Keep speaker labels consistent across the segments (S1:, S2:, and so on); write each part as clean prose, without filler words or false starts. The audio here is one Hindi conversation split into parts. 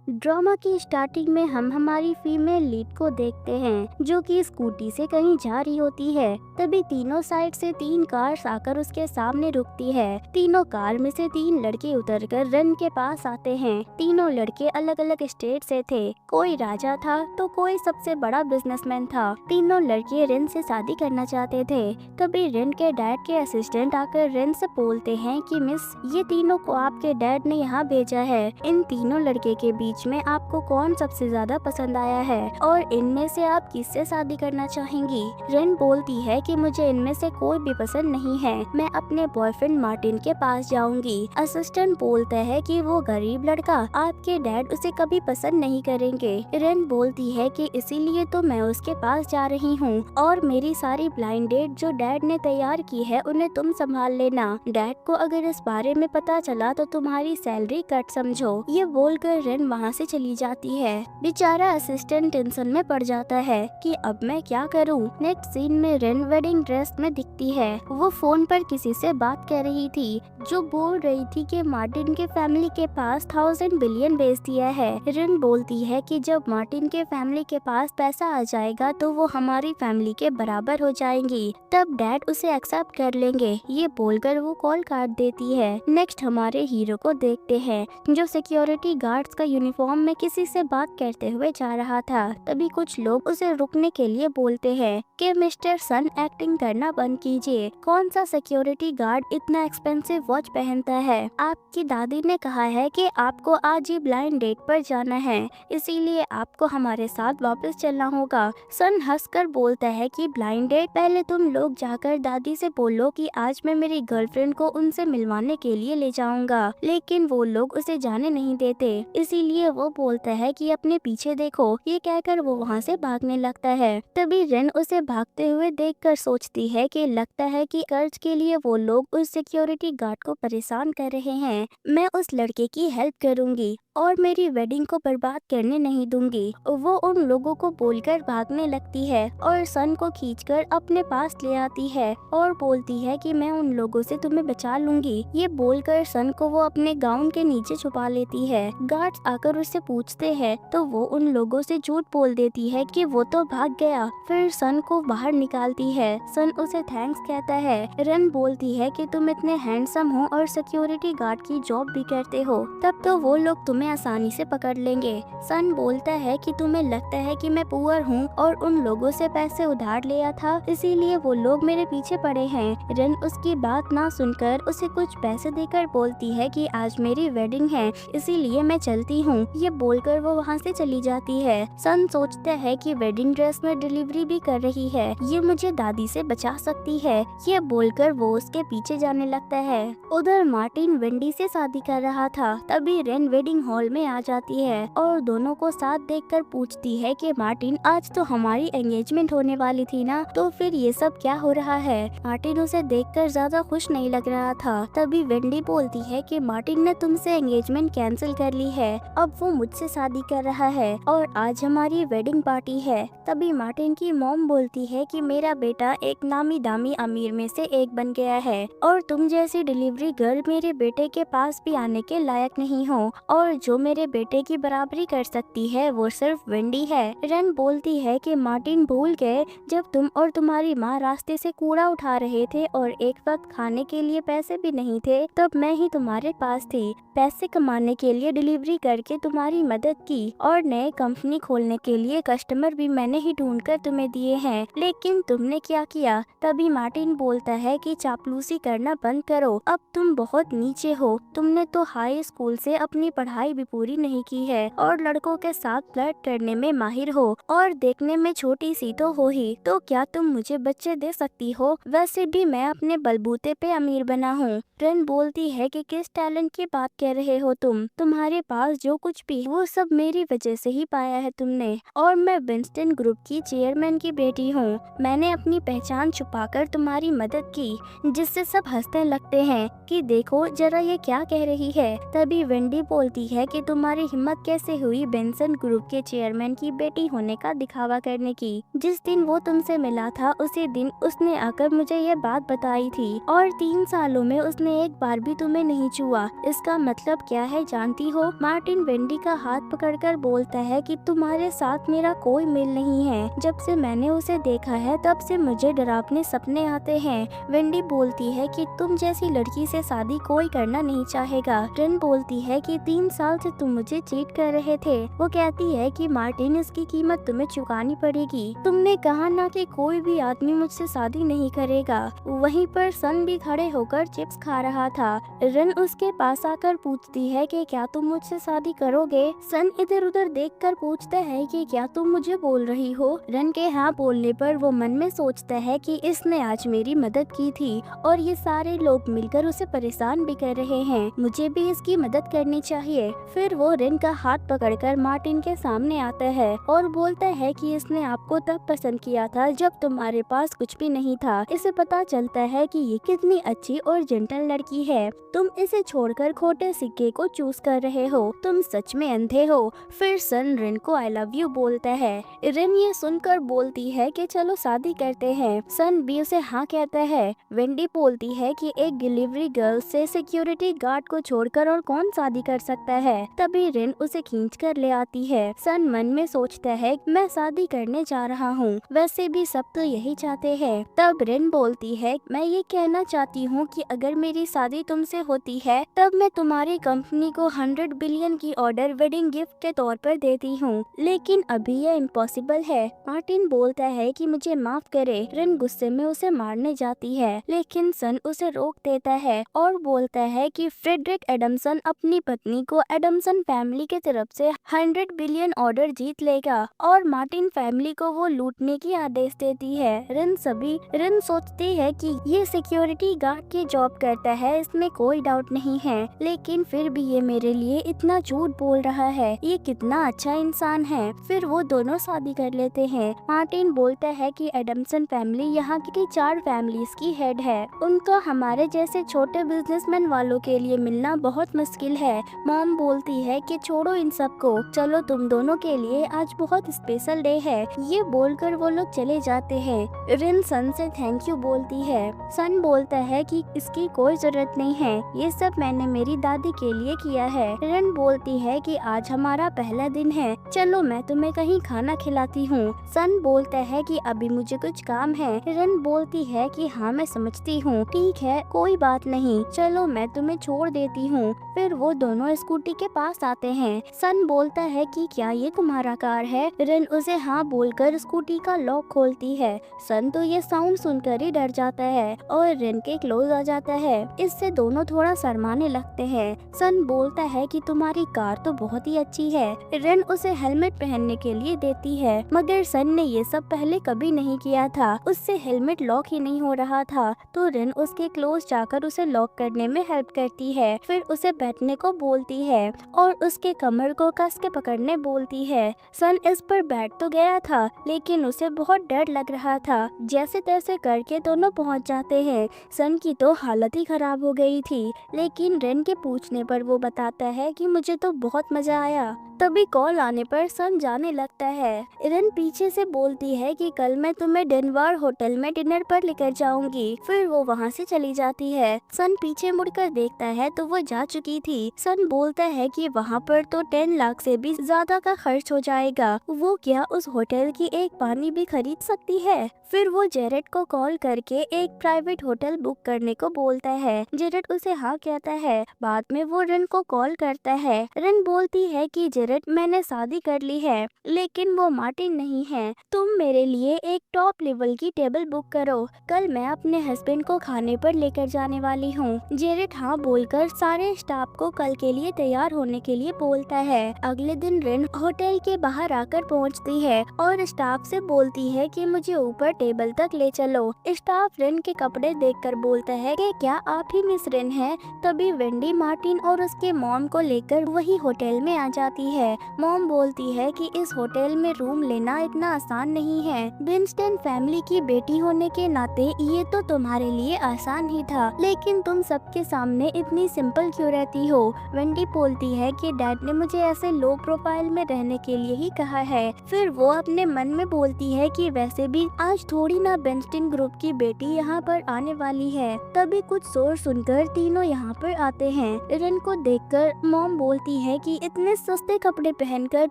S1: ड्रामा की स्टार्टिंग में हम हमारी फीमेल लीड को देखते हैं जो कि स्कूटी से कहीं जा रही होती है। तभी तीनों साइड से तीन कार्स आकर उसके सामने रुकती है। तीनों कार में से तीन लड़के उतरकर रन के पास आते हैं। तीनों लड़के अलग अलग स्टेट से थे। कोई राजा था तो कोई सबसे बड़ा बिजनेसमैन था। तीनों लड़के रन से शादी करना चाहते थे। तभी रन के डैड के असिस्टेंट आकर रन से बोलते हैं कि मिस, ये तीनों को आपके डैड ने यहाँ भेजा है। इन तीनों लड़के के बीच में आपको कौन सबसे ज्यादा पसंद आया है और इनमें से आप किससे शादी करना चाहेंगी। रेन बोलती है कि मुझे इनमें से कोई भी पसंद नहीं है, मैं अपने बॉयफ्रेंड मार्टिन के पास जाऊंगी। असिस्टेंट बोलता है कि वो गरीब लड़का, आपके डैड उसे कभी पसंद नहीं करेंगे। रेन बोलती है कि इसीलिए तो मैं उसके पास जा रही हूँ और मेरी सारी ब्लाइंड डेट जो डैड ने तैयार की है उन्हें तुम संभाल लेना। डैड को अगर इस बारे में पता चला तो तुम्हारी सैलरी कट समझो। ये बोलकर रेन वहाँ से चली जाती है। बेचारा असिस्टेंट टेंशन में पड़ जाता है कि अब मैं क्या करूँ। नेक्स्ट सीन में रेन वेडिंग ड्रेस में दिखती है। वो फोन पर किसी से बात कर रही थी जो बोल रही थी कि मार्टिन के फैमिली के पास 1000 बिलियन भेज दिया है। रेन बोलती है कि जब मार्टिन के फैमिली के पास पैसा आ जाएगा तो वो हमारी फैमिली के बराबर हो जाएंगी, तब डैड उसे एक्सेप्ट कर लेंगे। ये बोलकर वो कॉल काट देती है। नेक्स्ट हमारे हीरो को देखते हैं जो सिक्योरिटी गार्ड्स का यूनिफॉर्म में किसी से बात करते हुए जा रहा था। तभी कुछ लोग उसे रुकने के लिए बोलते हैं कि मिस्टर सन, एक्टिंग करना बंद कीजिए। कौन सा सिक्योरिटी गार्ड इतना एक्सपेंसिव वॉच पहनता है। आपकी दादी ने कहा है कि आपको आज ही ब्लाइंड डेट पर जाना है, इसीलिए आपको हमारे साथ वापस चलना होगा। सन हंसकर बोलता है कि ब्लाइंड डेट, पहले तुम लोग जाकर दादी से बोलो कि आज मैं मेरी गर्लफ्रेंड को उनसे मिलवाने के लिए ले जाऊंगा। लेकिन वो लोग उसे जाने नहीं देते, इसीलिए वो बोलता है कि अपने पीछे देखो। ये कहकर वो वहाँ से भागने लगता है। तभी रेन उसे भागते हुए देखकर सोचती है कि लगता है कि कर्ज के लिए वो लोग उस सिक्योरिटी गार्ड को परेशान कर रहे हैं। मैं उस लड़के की हेल्प करूंगी और मेरी वेडिंग को बर्बाद करने नहीं दूंगी। वो उन लोगों को बोलकर भागने लगती है और सन को खींचकर अपने पास ले आती है और बोलती है कि मैं उन लोगों से तुम्हें बचा लूंगी। ये बोलकर सन को वो अपने गाउन के नीचे छुपा लेती है। गार्ड्स आकर उससे पूछते हैं तो वो उन लोगों से झूठ बोल देती है कि वो तो भाग गया। फिर सन को बाहर निकालती है। सन उसे थैंक्स कहता है। रन बोलती है कि तुम इतने हैंडसम हो और सिक्योरिटी गार्ड की जॉब भी करते हो, तब तो वो लोग तुम्हें आसानी से पकड़ लेंगे। सन बोलता है कि तुम्हें लगता है कि मैं पुअर हूँ और उन लोगों से पैसे उधार लिया था, इसीलिए वो लोग मेरे पीछे पड़े हैं। रन उसकी बात ना सुनकर उसे कुछ पैसे देकर बोलती है कि आज मेरी वेडिंग है, इसीलिए मैं चलती हूँ। ये बोलकर वो वहाँ से चली जाती है। सन सोचता है कि वेडिंग ड्रेस में डिलीवरी भी कर रही है, ये मुझे दादी से बचा सकती है। ये बोलकर वो उसके पीछे जाने लगता है। उधर मार्टिन वेंडी से शादी कर रहा था। तभी रेन वेडिंग हॉल में आ जाती है और दोनों को साथ देखकर पूछती है कि मार्टिन, आज तो हमारी एंगेजमेंट होने वाली थी ना, तो फिर ये सब क्या हो रहा है। मार्टिन उसे देखकर ज्यादा खुश नहीं लग रहा था। तभी वेंडी बोलती है कि मार्टिन ने तुमसे एंगेजमेंट कैंसिल कर ली है, अब वो मुझसे शादी कर रहा है और आज हमारी वेडिंग पार्टी है। तभी मार्टिन की मॉम बोलती है कि मेरा बेटा एक नामी दामी अमीर में से एक बन गया है और तुम जैसी डिलीवरी गर्ल मेरे बेटे के पास भी आने के लायक नहीं हो, और जो मेरे बेटे की बराबरी कर सकती है वो सिर्फ वेंडी है। रन बोलती है कि मार्टिन भूल गए जब तुम और तुम्हारी माँ रास्ते से कूड़ा उठा रहे थे और एक वक्त खाने के लिए पैसे भी नहीं थे, तब मैं ही तुम्हारे पास थी। पैसे कमाने के लिए डिलीवरी करके तुम्हारी मदद की और नए कंपनी खोलने के लिए कस्टमर भी मैंने ही ढूंढकर तुम्हें दिए हैं, लेकिन तुमने क्या किया। तभी मार्टिन बोलता है कि चापलूसी करना बंद करो, अब तुम बहुत नीचे हो, तुमने तो हाई स्कूल से अपनी पढ़ाई भी पूरी नहीं की है और लड़कों के साथ फ्लर्ट करने में माहिर हो और देखने में छोटी सी तो हो ही, तो क्या तुम मुझे बच्चे दे सकती हो। वैसे भी मैं अपने बलबूते पे अमीर बना हूँ। रन बोलती है कि किस टैलेंट की बात कर रहे हो तुम, तुम्हारे पास जो कुछ भी वो सब मेरी वजह से ही पाया है तुमने, और मैं विंस्टन ग्रुप की चेयरमैन की बेटी हूँ। मैंने अपनी पहचान छुपाकर तुम्हारी मदद की, जिससे सब हंसने लगते हैं कि देखो जरा ये क्या कह रही है। तभी वेंडी बोलती है है कि तुम्हारी हिम्मत कैसे हुई बेंसन ग्रुप के चेयरमैन की बेटी होने का दिखावा करने की। जिस दिन वो तुमसे मिला था उसी दिन उसने आकर मुझे ये बात बताई थी और 3 सालों में उसने एक बार भी तुम्हें नहीं छुआ। इसका मतलब क्या है जानती हो? मार्टिन वेंडी का हाथ पकड़कर बोलता है कि तुम्हारे साथ मेरा कोई मेल नहीं है। जब से मैंने उसे देखा है तब से मुझे डरावने सपने आते हैं। वेंडी बोलती है कि तुम जैसी लड़की से शादी कोई करना नहीं चाहेगा। रन बोलती है कि 3 साल से तुम मुझे चीट कर रहे थे। वो कहती है कि मार्टिन इसकी कीमत तुम्हें चुकानी पड़ेगी। तुमने कहा ना कि कोई भी आदमी मुझसे शादी नहीं करेगा। वहीं पर सन भी खड़े होकर चिप्स खा रहा था। रन उसके पास आकर पूछती है कि क्या तुम मुझसे शादी करोगे? सन इधर उधर देखकर पूछता है कि क्या तुम मुझे बोल रही हो? रन के हाँ बोलने पर वो मन में सोचता है कि इसने आज मेरी मदद की थी और ये सारे लोग मिलकर उसे परेशान भी कर रहे हैं। मुझे भी इसकी मदद करनी चाहिए। फिर वो रन का हाथ पकड़कर मार्टिन के सामने आता है और बोलता है कि इसने आपको तब पसंद किया था जब तुम्हारे पास कुछ भी नहीं था। इसे पता चलता है कि ये कितनी अच्छी और जेंटल लड़की है। तुम इसे छोड़कर खोटे सिक्के को चूज कर रहे हो। तुम सच में अंधे हो। फिर सन रिन को आई लव यू बोलता है। रिन ये सुनकर बोलती है कि चलो शादी करते हैं। सन भी उसे हाँ कहता है। वेंडी बोलती है कि एक डिलीवरी गर्ल से सिक्योरिटी गार्ड को छोड़कर और कौन शादी कर सकता है। तभी रिन उसे खींच कर ले आती है। सन मन में सोचता है मैं शादी करने जा रहा हूँ। वैसे भी सब तो यही चाहते हैं। तब रिन बोलती है मैं ये कहना चाहती हूँ कि अगर मेरी शादी तुमसे होती है तब मैं तुम्हारी कंपनी को 100 बिलियन की ऑर्डर वेडिंग गिफ्ट के तौर पर देती हूँ, लेकिन अभी ये इम्पॉसिबल है। मार्टिन बोलता है कि मुझे माफ करे। रिन गुस्से में उसे मारने जाती है, लेकिन सन उसे रोक देता है और बोलता है कि फ्रेडरिक एडमसन अपनी पत्नी को एडमसन फैमिली की तरफ से 100 बिलियन ऑर्डर जीत लेगा और मार्टिन फैमिली को वो लूटने की आदेश देती है। रिन सोचती है कि ये सिक्योरिटी गार्ड की जॉब करता है, इसमें कोई डाउट नहीं है, लेकिन फिर भी ये मेरे लिए इतना झूठ बोल रहा है। ये कितना अच्छा इंसान है। फिर वो दोनों शादी कर लेते हैं। मार्टिन बोलता है कि एडमसन फैमिली यहाँ की 4 फैमिलीज की हेड है। उनका हमारे जैसे छोटे बिजनेसमैन वालों के लिए मिलना बहुत मुश्किल है। मॉम बोलती है कि छोड़ो इन सबको, चलो तुम दोनों के लिए आज बहुत स्पेशल डे है। ये बोलकर वो लोग चले जाते हैं। रिन सन से थैंक यू बोलती है। सन बोलता है कि इसकी कोई जरूरत नहीं है, ये सब मैंने मेरी दादी के लिए किया है। रिन बोलती है कि आज हमारा पहला दिन है, चलो मैं तुम्हें कहीं खाना खिलाती हूँ। सन बोलता है कि अभी मुझे कुछ काम है। रिन बोलती है कि हाँ मैं समझती हूँ, ठीक है कोई बात नहीं, चलो मैं तुम्हें छोड़ देती हूँ। फिर वो दोनों स्कूटी के पास आते हैं। सन बोलता है कि क्या ये तुम्हारा कार है? रिन उसे हाँ बोलकर स्कूटी का लॉक खोलती है। सन तो ये साउंड सुनकर ही डर जाता है और रिन के क्लोज आ जाता है। इससे दोनों थोड़ा शर्माने लगते हैं। सन बोलता है कि तुम्हारी कार तो बहुत ही अच्छी है। रिन उसे हेलमेट पहनने के लिए देती है, मगर सन ने ये सब पहले कभी नहीं किया था। उससे हेलमेट लॉक ही नहीं हो रहा था, तो रिन उसके क्लोज जाकर उसे लॉक करने में हेल्प करती है। फिर उसे बैठने को बोलती है और उसके कमर को कस के पकड़ने बोलती है। सन इस पर बैठ तो गया था, लेकिन उसे बहुत डर लग रहा था। जैसे तैसे करके दोनों पहुंच जाते हैं। सन की तो हालत ही खराब हो गई थी, लेकिन रिन के पूछने पर वो बताता है कि मुझे तो बहुत मजा आया। तभी कॉल आने पर सन जाने लगता है। रिन पीछे से बोलती है कि कल मैं तुम्हें डेनवर होटल में डिनर पर लेकर जाऊंगी। फिर वो वहाँ से चली जाती है। सन पीछे मुड़कर देखता है तो वो जा चुकी थी। सन बोलता है कि वहाँ पर तो 10 लाख से भी ज्यादा का खर्च हो जाएगा। वो क्या उस होटल की एक पानी भी खरीद सकती है? फिर वो जेरेड को कॉल करके एक प्राइवेट होटल बुक करने को बोलता है। जेरेड उसे हाँ कहता है। बाद में वो रिन को कॉल करता है। रिन बोलती है कि जेरेड मैंने शादी कर ली है, लेकिन वो मार्टिन नहीं है। तुम मेरे लिए एक टॉप लेवल की टेबल बुक करो, कल मैं अपने हस्बैंड को खाने पर लेकर जाने वाली हूँ। जेरेड हाँ बोलकर सारे स्टाफ को कल के लिए तैयार होने के लिए बोलता है। अगले दिन रिन होटल के बाहर आकर पहुँचती है और स्टाफ से बोलती है कि मुझे ऊपर टेबल तक ले चलो। स्टाफ रिन के कपड़े देखकर बोलता है कि क्या आप ही मिस रिन हैं? तभी वेंडी मार्टिन और उसके मॉम को लेकर वही होटल में आ जाती है। मॉम बोलती है कि इस होटल में रूम लेना इतना आसान नहीं है। विंस्टन फैमिली की बेटी होने के नाते ये तो तुम्हारे लिए आसान ही था, लेकिन तुम सबके सामने इतनी सिंपल क्यों रहती हो? वेंडी बोलती बोलती है कि डैड ने मुझे ऐसे लो प्रोफाइल में रहने के लिए ही कहा है। फिर वो अपने मन में बोलती है कि वैसे भी आज थोड़ी ना बेंस्टिन ग्रुप की बेटी यहाँ पर आने वाली है। तभी कुछ शोर सुनकर तीनों यहाँ पर आते हैं। रन को देखकर मॉम बोलती है कि इतने सस्ते कपड़े पहनकर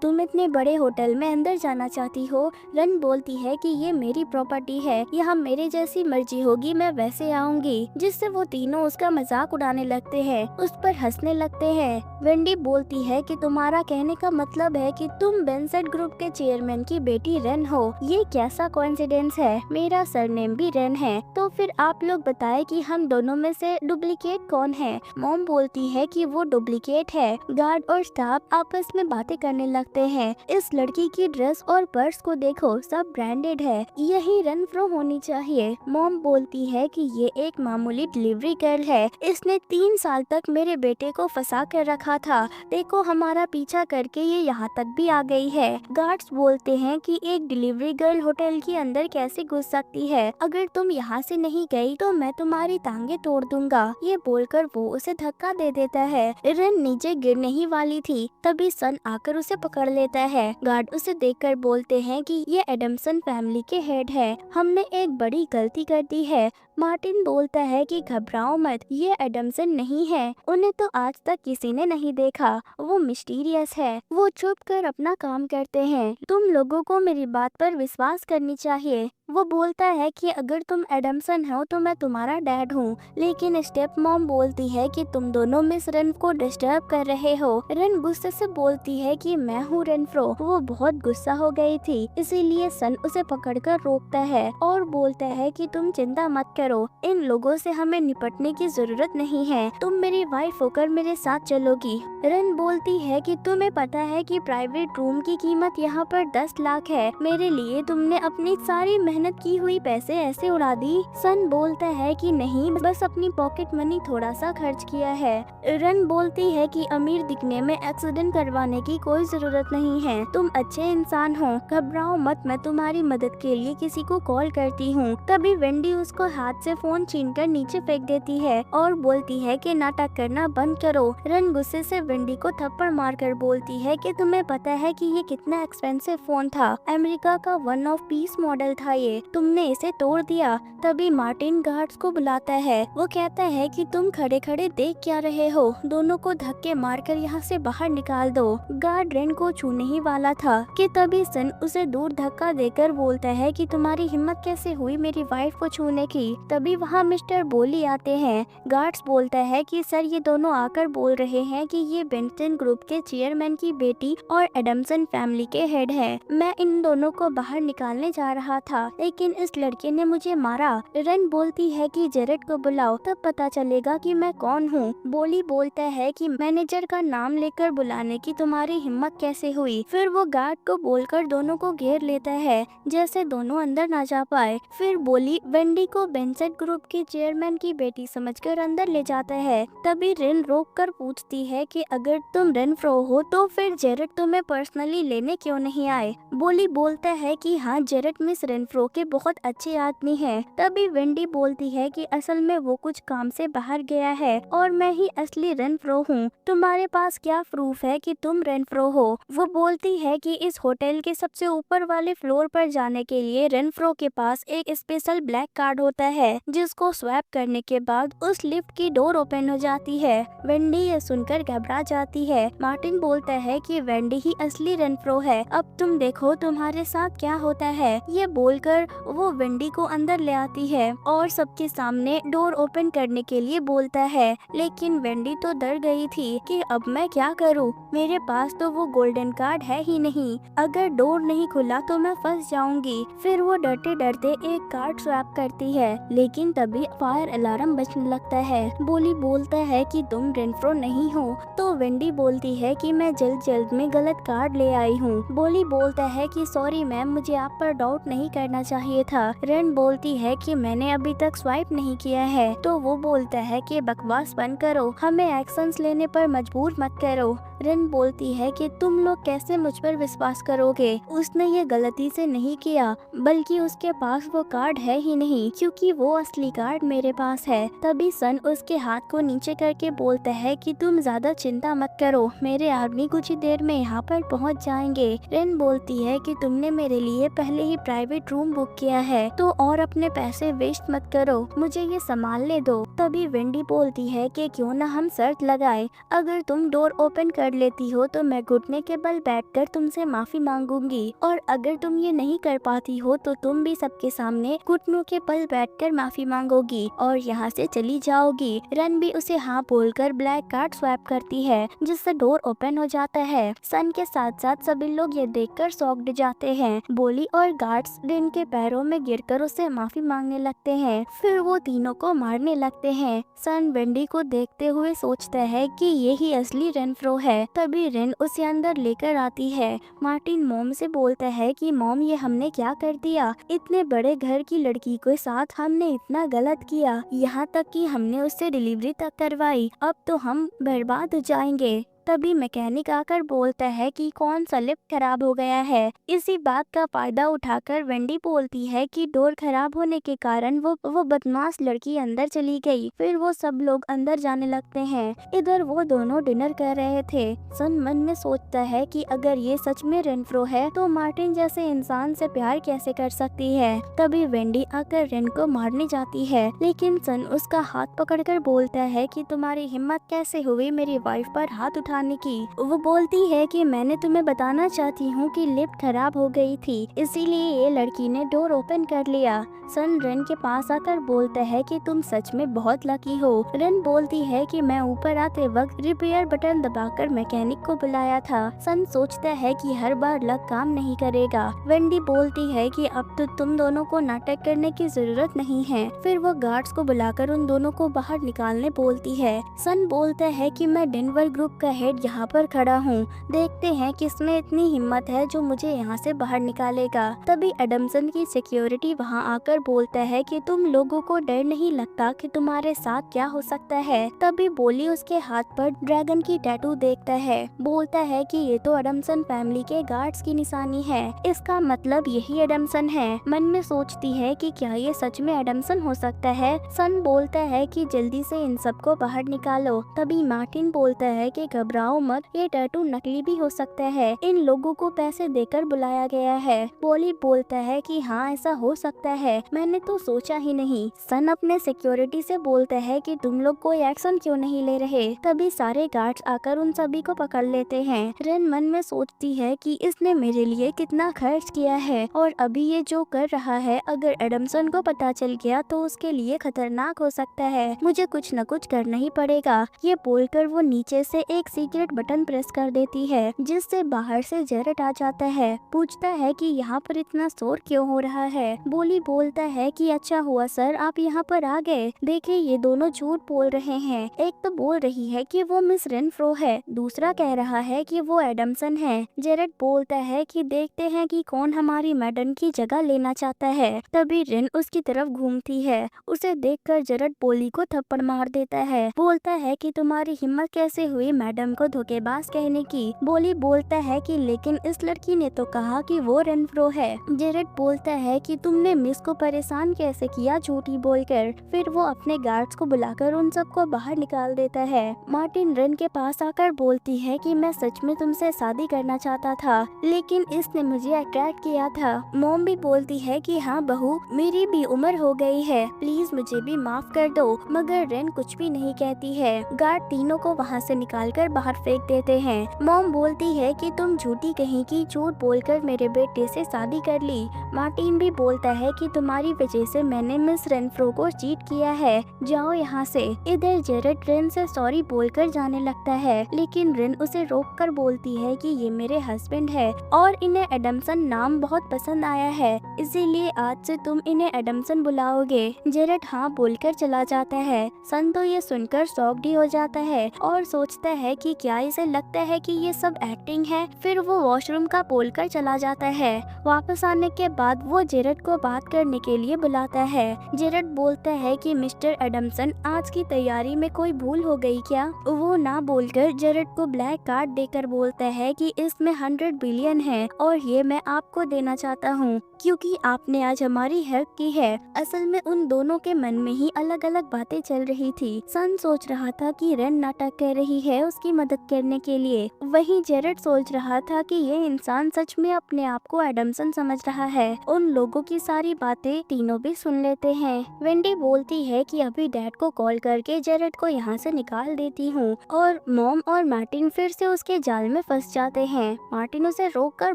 S1: तुम इतने बड़े होटल में अंदर जाना चाहती हो। रन बोलती है कि ये मेरी प्रॉपर्टी है, यहाँ मेरे जैसी मर्जी होगी मैं वैसे आऊंगी, जिससे वो तीनों उसका मजाक उड़ाने लगते हैं, उस पर हंसने लगते हैं। वेंडी बोलती है कि तुम्हारा कहने का मतलब है कि तुम बेंसेट ग्रुप के चेयरमैन की बेटी रन हो। ये कैसा कोइंसिडेंस है, मेरा सरनेम भी रन है। तो फिर आप लोग बताएं कि हम दोनों में से डुप्लीकेट कौन है। मॉम बोलती है कि वो डुप्लीकेट है। गार्ड और स्टाफ आपस में बातें करने लगते हैं। इस लड़की की ड्रेस और पर्स को देखो, सब ब्रांडेड है, यही रेनफ्रो होनी चाहिए। मॉम बोलती है कि ये एक मामूली डिलीवरी गर्ल है, इसने 3 साल तक मेरे बेटे को फंसा कर रखा था, देखो हमारा पीछा करके ये यहाँ तक भी आ गई है। गार्ड्स बोलते हैं कि एक डिलीवरी गर्ल होटल के अंदर कैसे घुस सकती है, अगर तुम यहाँ से नहीं गई तो मैं तुम्हारी टांगे तोड़ दूंगा। ये बोलकर वो उसे धक्का दे देता है। रन नीचे गिरने ही वाली थी, तभी सन आकर उसे पकड़ लेता है। गार्ड उसे देखकर बोलते हैं कि ये एडम्सन फैमिली के हेड है, हमने एक बड़ी गलती कर दी है। मार्टिन बोलता है कि घबराओ मत, ये एडम्सन नहीं है, उन्हें तो आज तक किसी ने नहीं देखा, वो मिस्टीरियस है। वो चुप कर अपना काम करते हैं। तुम लोगों को मेरी बात पर विश्वास करनी चाहिए। वो बोलता है कि अगर तुम एडम्सन हो तो मैं तुम्हारा डैड हूँ, लेकिन स्टेप मॉम बोलती है कि तुम दोनों मिस रन को डिस्टर्ब कर रहे हो। रन गुस्से से बोलती है कि मैं हूँ रेनफ्रो। वो बहुत गुस्सा हो गई थी, इसीलिए सन उसे पकड़कर रोकता है और बोलता है कि तुम चिंता मत करो, इन लोगों से हमें निपटने की जरूरत नहीं है, तुम मेरी वाइफ होकर मेरे साथ चलोगी। रन बोलती है कि तुम्हें पता है कि प्राइवेट रूम की कीमत यहाँ पर 10 लाख है, मेरे लिए तुमने अपनी सारी मेहनत की हुई पैसे ऐसे उड़ा दी। सन बोलता है कि नहीं, बस अपनी पॉकेट मनी थोड़ा सा खर्च किया है। रन बोलती है कि अमीर दिखने में एक्सीडेंट करवाने की कोई जरूरत नहीं है, तुम अच्छे इंसान हो, घबराओ मत, मैं तुम्हारी मदद के लिए किसी को कॉल करती हूँ। तभी वेंडी उसको हाथ से फोन छीनकर नीचे फेंक देती है और बोलती है कि नाटक करना बंद करो। रन गुस्से से वेंडी को थप्पड़ मारकर बोलती है कि तुम्हें पता है कि ये कितना एक्सपेंसिव फोन था, अमेरिका का 1 ऑफ पीस मॉडल था ये, तुमने इसे तोड़ दिया। तभी मार्टिन गार्ड्स को बुलाता है। वो कहता है कि तुम खड़े खड़े देख क्या रहे हो, दोनों को धक्के मारकर यहाँ से बाहर निकाल दो। गार्ड रेन को छूने ही वाला था कि तभी सन उसे दूर धक्का देकर बोलता है कि तुम्हारी हिम्मत कैसे हुई मेरी वाइफ को छूने की। तभी वहाँ मिस्टर बोली आते हैं। गार्ड्स बोलता है कि सर ये दोनों आकर बोल रहे हैं कि ये बेंटन ग्रुप के चेयरमैन की बेटी और एडम्सन फैमिली के हेड है। मैं इन दोनों को बाहर निकालने जा रहा था, लेकिन इस लड़के ने मुझे मारा। रन बोलती है कि जेरेड को बुलाओ, तब पता चलेगा कि मैं कौन हूँ। बोली बोलता है कि मैनेजर का नाम लेकर बुलाने की तुम्हारी हिम्मत कैसे हुई। फिर वो गार्ड को बोलकर दोनों को घेर लेता है, जैसे दोनों अंदर ना जा पाए। फिर बोली वेंडी को बेंसेट ग्रुप की चेयरमैन की बेटी समझकर अंदर ले जाता है। तभी रिन रोक कर पूछती है कि अगर तुम रेनफ्रो हो तो फिर जेरेड तुम्हें पर्सनली लेने क्यों नहीं आए। बोली बोलता है कि हाँ, जेरेड मिस रेनफ्रो के बहुत अच्छे आदमी हैं। तभी वेंडी बोलती है कि असल में वो कुछ काम से बाहर गया है और मैं ही असली रेनफ्रो हूँ, तुम्हारे पास क्या प्रूफ है कि तुम रेनफ्रो हो। वो बोलती है कि इस होटल के सबसे ऊपर वाले फ्लोर पर जाने के लिए रेनफ्रो के पास एक स्पेशल ब्लैक कार्ड होता है, जिसको स्वैप करने के बाद उस लिफ्ट की डोर ओपन हो जाती है। वेंडी ये सुनकर घबरा जाती है। मार्टिन बोलता है कि वेंडी ही असली रेनफ्रो है, अब तुम देखो तुम्हारे साथ क्या होता है। ये बोलकर वो वेंडी को अंदर ले आती है और सबके सामने डोर ओपन करने के लिए बोलता है, लेकिन वेंडी तो डर गई थी कि अब मैं क्या करूं, मेरे पास तो वो गोल्डन कार्ड है ही नहीं, अगर डोर नहीं खुला तो मैं फंस जाऊंगी। फिर वो डरते डरते एक कार्ड स्वैप करती है, लेकिन तभी फायर अलार्म बजने लगता है। बोली बोलता है कि तुम रेनफ्रो नहीं हो, तो वेंडी बोलती है कि मैं जल्द जल्द में गलत कार्ड ले आई हूँ। बोली बोलता है कि सॉरी मैम, मुझे आप पर डाउट नहीं करना चाहिए था। रेन बोलती है कि मैंने अभी तक स्वाइप नहीं किया है। तो वो बोलता है कि बकवास बंद करो, हमें एक्शंस लेने पर मजबूर मत करो। रेन बोलती है कि तुम लोग कैसे मुझ पर विश्वास करोगे, उसने ये गलती से नहीं किया, बल्कि उसके पास वो कार्ड है ही नहीं, क्योंकि वो असली कार्ड मेरे पास है। तभी सन उसके हाथ को नीचे करके बोलता है कि तुम ज्यादा ज्यादा चिंता मत करो, मेरे आदमी कुछ ही देर में यहाँ पर पहुँच जाएंगे। रेन बोलती है कि तुमने मेरे लिए पहले ही प्राइवेट रूम बुक किया है तो और अपने पैसे वेस्ट मत करो, मुझे ये संभालने दो। तभी वेंडी बोलती है कि क्यों ना हम शर्त लगाएं, अगर तुम डोर ओपन कर लेती हो तो मैं घुटने के बल बैठकर तुमसे माफी मांगूंगी, और अगर तुम ये नहीं कर पाती हो तो तुम भी सबके सामने घुटनों के बल बैठकर माफी मांगोगी और यहाँ से चली जाओगी। रन भी उसे हाँ बोलकर ब्लैक कार्ड स्वैप करती है जिससे डोर ओपन हो जाता है। सन के साथ साथ सभी लोग ये देखकर शॉक्ड जाते हैं। बोली और गार्ड्स रेन के पैरों में गिरकर उससे माफी मांगने लगते हैं, फिर वो तीनों को मारने लगते हैं। सन वेंडी को देखते हुए सोचता है कि यही असली रेनफ्रो है। तभी रेन उसे अंदर लेकर आती है। मार्टिन मॉम से बोलता है कि मॉम ये हमने क्या कर दिया, इतने बड़े घर की लड़की के साथ हमने इतना गलत किया, यहाँ तक कि हमने उससे डिलीवरी तक करवाई, अब तो हम बर्बाद हो जाएंगे। तभी मैकेनिक आकर बोलता है कि कौन सा लिफ्ट खराब हो गया है। इसी बात का फायदा उठाकर वेंडी बोलती है कि डोर खराब होने के कारण वो बदमाश लड़की अंदर चली गई। फिर वो सब लोग अंदर जाने लगते हैं। इधर वो दोनों डिनर कर रहे थे। सन मन में सोचता है कि अगर ये सच में रेनफ्रो है तो मार्टिन जैसे इंसान से प्यार कैसे कर सकती है। तभी वेंडी आकर रेन को मारने जाती है, लेकिन सन उसका हाथ पकड़कर बोलता है कि तुम्हारी हिम्मत कैसे हुई मेरी वाइफ पर हाथ उठाने की। वो बोलती है कि मैंने तुम्हें बताना चाहती हूँ कि लिफ्ट खराब हो गई थी, इसीलिए ये लड़की ने डोर ओपन कर लिया। सन रेन के पास आकर बोलता है कि तुम सच में बहुत लकी हो। रेन बोलती है कि मैं ऊपर आते वक्त रिपेयर बटन दबाकर मैकेनिक को बुलाया था। सन सोचता है कि हर बार लक काम नहीं करेगा। वेंडी बोलती है कि अब तो तुम दोनों को नाटक करने की जरूरत नहीं है। फिर वो गार्ड्स को बुलाकर उन दोनों को बाहर निकालने बोलती है। सन बोलता है कि मैं डेनवर ग्रुप का हेड यहाँ पर खड़ा हूँ, देखते हैं किसमें इतनी हिम्मत है जो मुझे यहाँ से बाहर निकालेगा। तभी एडमसन की सिक्योरिटी वहाँ आकर बोलता है कि तुम लोगों को डर नहीं लगता कि तुम्हारे साथ क्या हो सकता है। तभी बोली उसके हाथ पर ड्रैगन की टैटू देखता है, बोलता है कि ये तो एडमसन फैमिली के गार्ड्स की निशानी है, इसका मतलब यही एडमसन है। मन में सोचती है कि क्या ये सच में एडमसन हो सकता है। सन बोलता है कि जल्दी से इन सबको बाहर निकालो। तभी मार्टिन बोलता है कि घबराओ मत, ये टैटू नकली भी हो सकता है, इन लोगों को पैसे देकर बुलाया गया है। बोली बोलता है कि हाँ ऐसा हो सकता है, मैंने तो सोचा ही नहीं। सन अपने सिक्योरिटी से बोलता है कि तुम लोग कोई एक्शन क्यों नहीं ले रहे। तभी सारे गार्ड्स आकर उन सभी को पकड़ लेते हैं। रेन मन में सोचती है कि इसने मेरे लिए कितना खर्च किया है और अभी ये जो कर रहा है अगर एडमसन को पता चल गया तो उसके लिए खतरनाक हो सकता है, मुझे कुछ न कुछ करना ही पड़ेगा। ये बोलकर वो नीचे से एक सीक्रेट बटन प्रेस कर देती है जिससे बाहर से जेरेट आ जाता है। पूछता है कि यहाँ पर इतना शोर क्यों हो रहा है। बोली बोलता है कि अच्छा हुआ सर आप यहाँ पर आ गए, देखिए ये दोनों झूठ बोल रहे हैं, एक तो बोल रही है कि वो मिस रेनफ्रो है, दूसरा कह रहा है कि वो एडमसन है। जेरेट बोलता है कि देखते हैं कि कौन हमारी मैडम की जगह लेना चाहता है। तभी रेन उसकी तरफ घूमती है, उसे देखकर जेरेट बोली को थप्पड़ मार देता है। बोलता है कि तुम्हारी हिम्मत कैसे हुई मैडम को धोखेबाज कहने की। बोली बोलता है कि लेकिन इस लड़की ने तो कहा कि वो रेनफ्रो है। जेरेट बोलता है कि तुमने मिस को परेशान कैसे किया झूठी बोलकर। फिर वो अपने गार्ड्स को बुलाकर उन सबको बाहर निकाल देता है। मार्टिन रेन के पास आकर बोलती है कि मैं सच में तुमसे शादी करना चाहता था लेकिन इसने मुझे अट्रैक्ट किया था। मॉम भी बोलती है कि हाँ बहू मेरी भी उम्र हो गई है, प्लीज मुझे भी माफ कर दो, मगर रेन कुछ भी नहीं कहती है। गार्ड तीनों को वहाँ से निकालकर बाहर फेंक देते हैं। मॉम बोलती है कि तुम झूठी कहीं की झूठ बोलकर मेरे बेटे से शादी कर ली। मार्टिन भी बोलता है कि तुम्हारी वजह से मैंने मिस रेनफ्रो को चीट किया है, जाओ यहाँ से। इधर जेरेट रेन से सॉरी बोलकर जाने लगता है लेकिन रेन उसे रोककर बोलती है कि ये मेरे हस्बैंड है और इन्हें एडमसन नाम बहुत पसंद आया है, इसीलिए आज से तुम इन्हें एडमसन बुलाओगे। जेरेट हाँ बोलकर चला जाता है। सन तो ये सुनकर शॉक्ड ही हो जाता है और सोचता है कि कि क्या इसे लगता है कि ये सब एक्टिंग है। फिर वो वॉशरूम का बोलकर चला जाता है। वापस आने के बाद वो जेरेड को बात करने के लिए बुलाता है। जेरेड बोलता है कि मिस्टर एडमसन, आज की तैयारी में कोई भूल हो गई क्या? वो ना बोलकर जेरेड को ब्लैक कार्ड देकर बोलता है कि इसमें 100 बिलियन है और ये मैं आपको देना चाहता हूँ क्योंकि आपने आज हमारी हेल्प की है। असल में उन दोनों के मन में ही अलग अलग बातें चल रही थी। सन सोच रहा था कि रेन नाटक कर रही है उसकी मदद करने के लिए, वहीं जेरेड सोच रहा था कि ये इंसान सच में अपने आप को एडमसन समझ रहा है। उन लोगों की सारी बातें तीनों भी सुन लेते हैं। वेंडी बोलती है कि अभी डैड को कॉल करके जेरेड को यहाँ से निकाल देती हूँ और मॉम और मार्टिन फिर से उसके जाल में फंस जाते हैं। मार्टिन उसे रोककर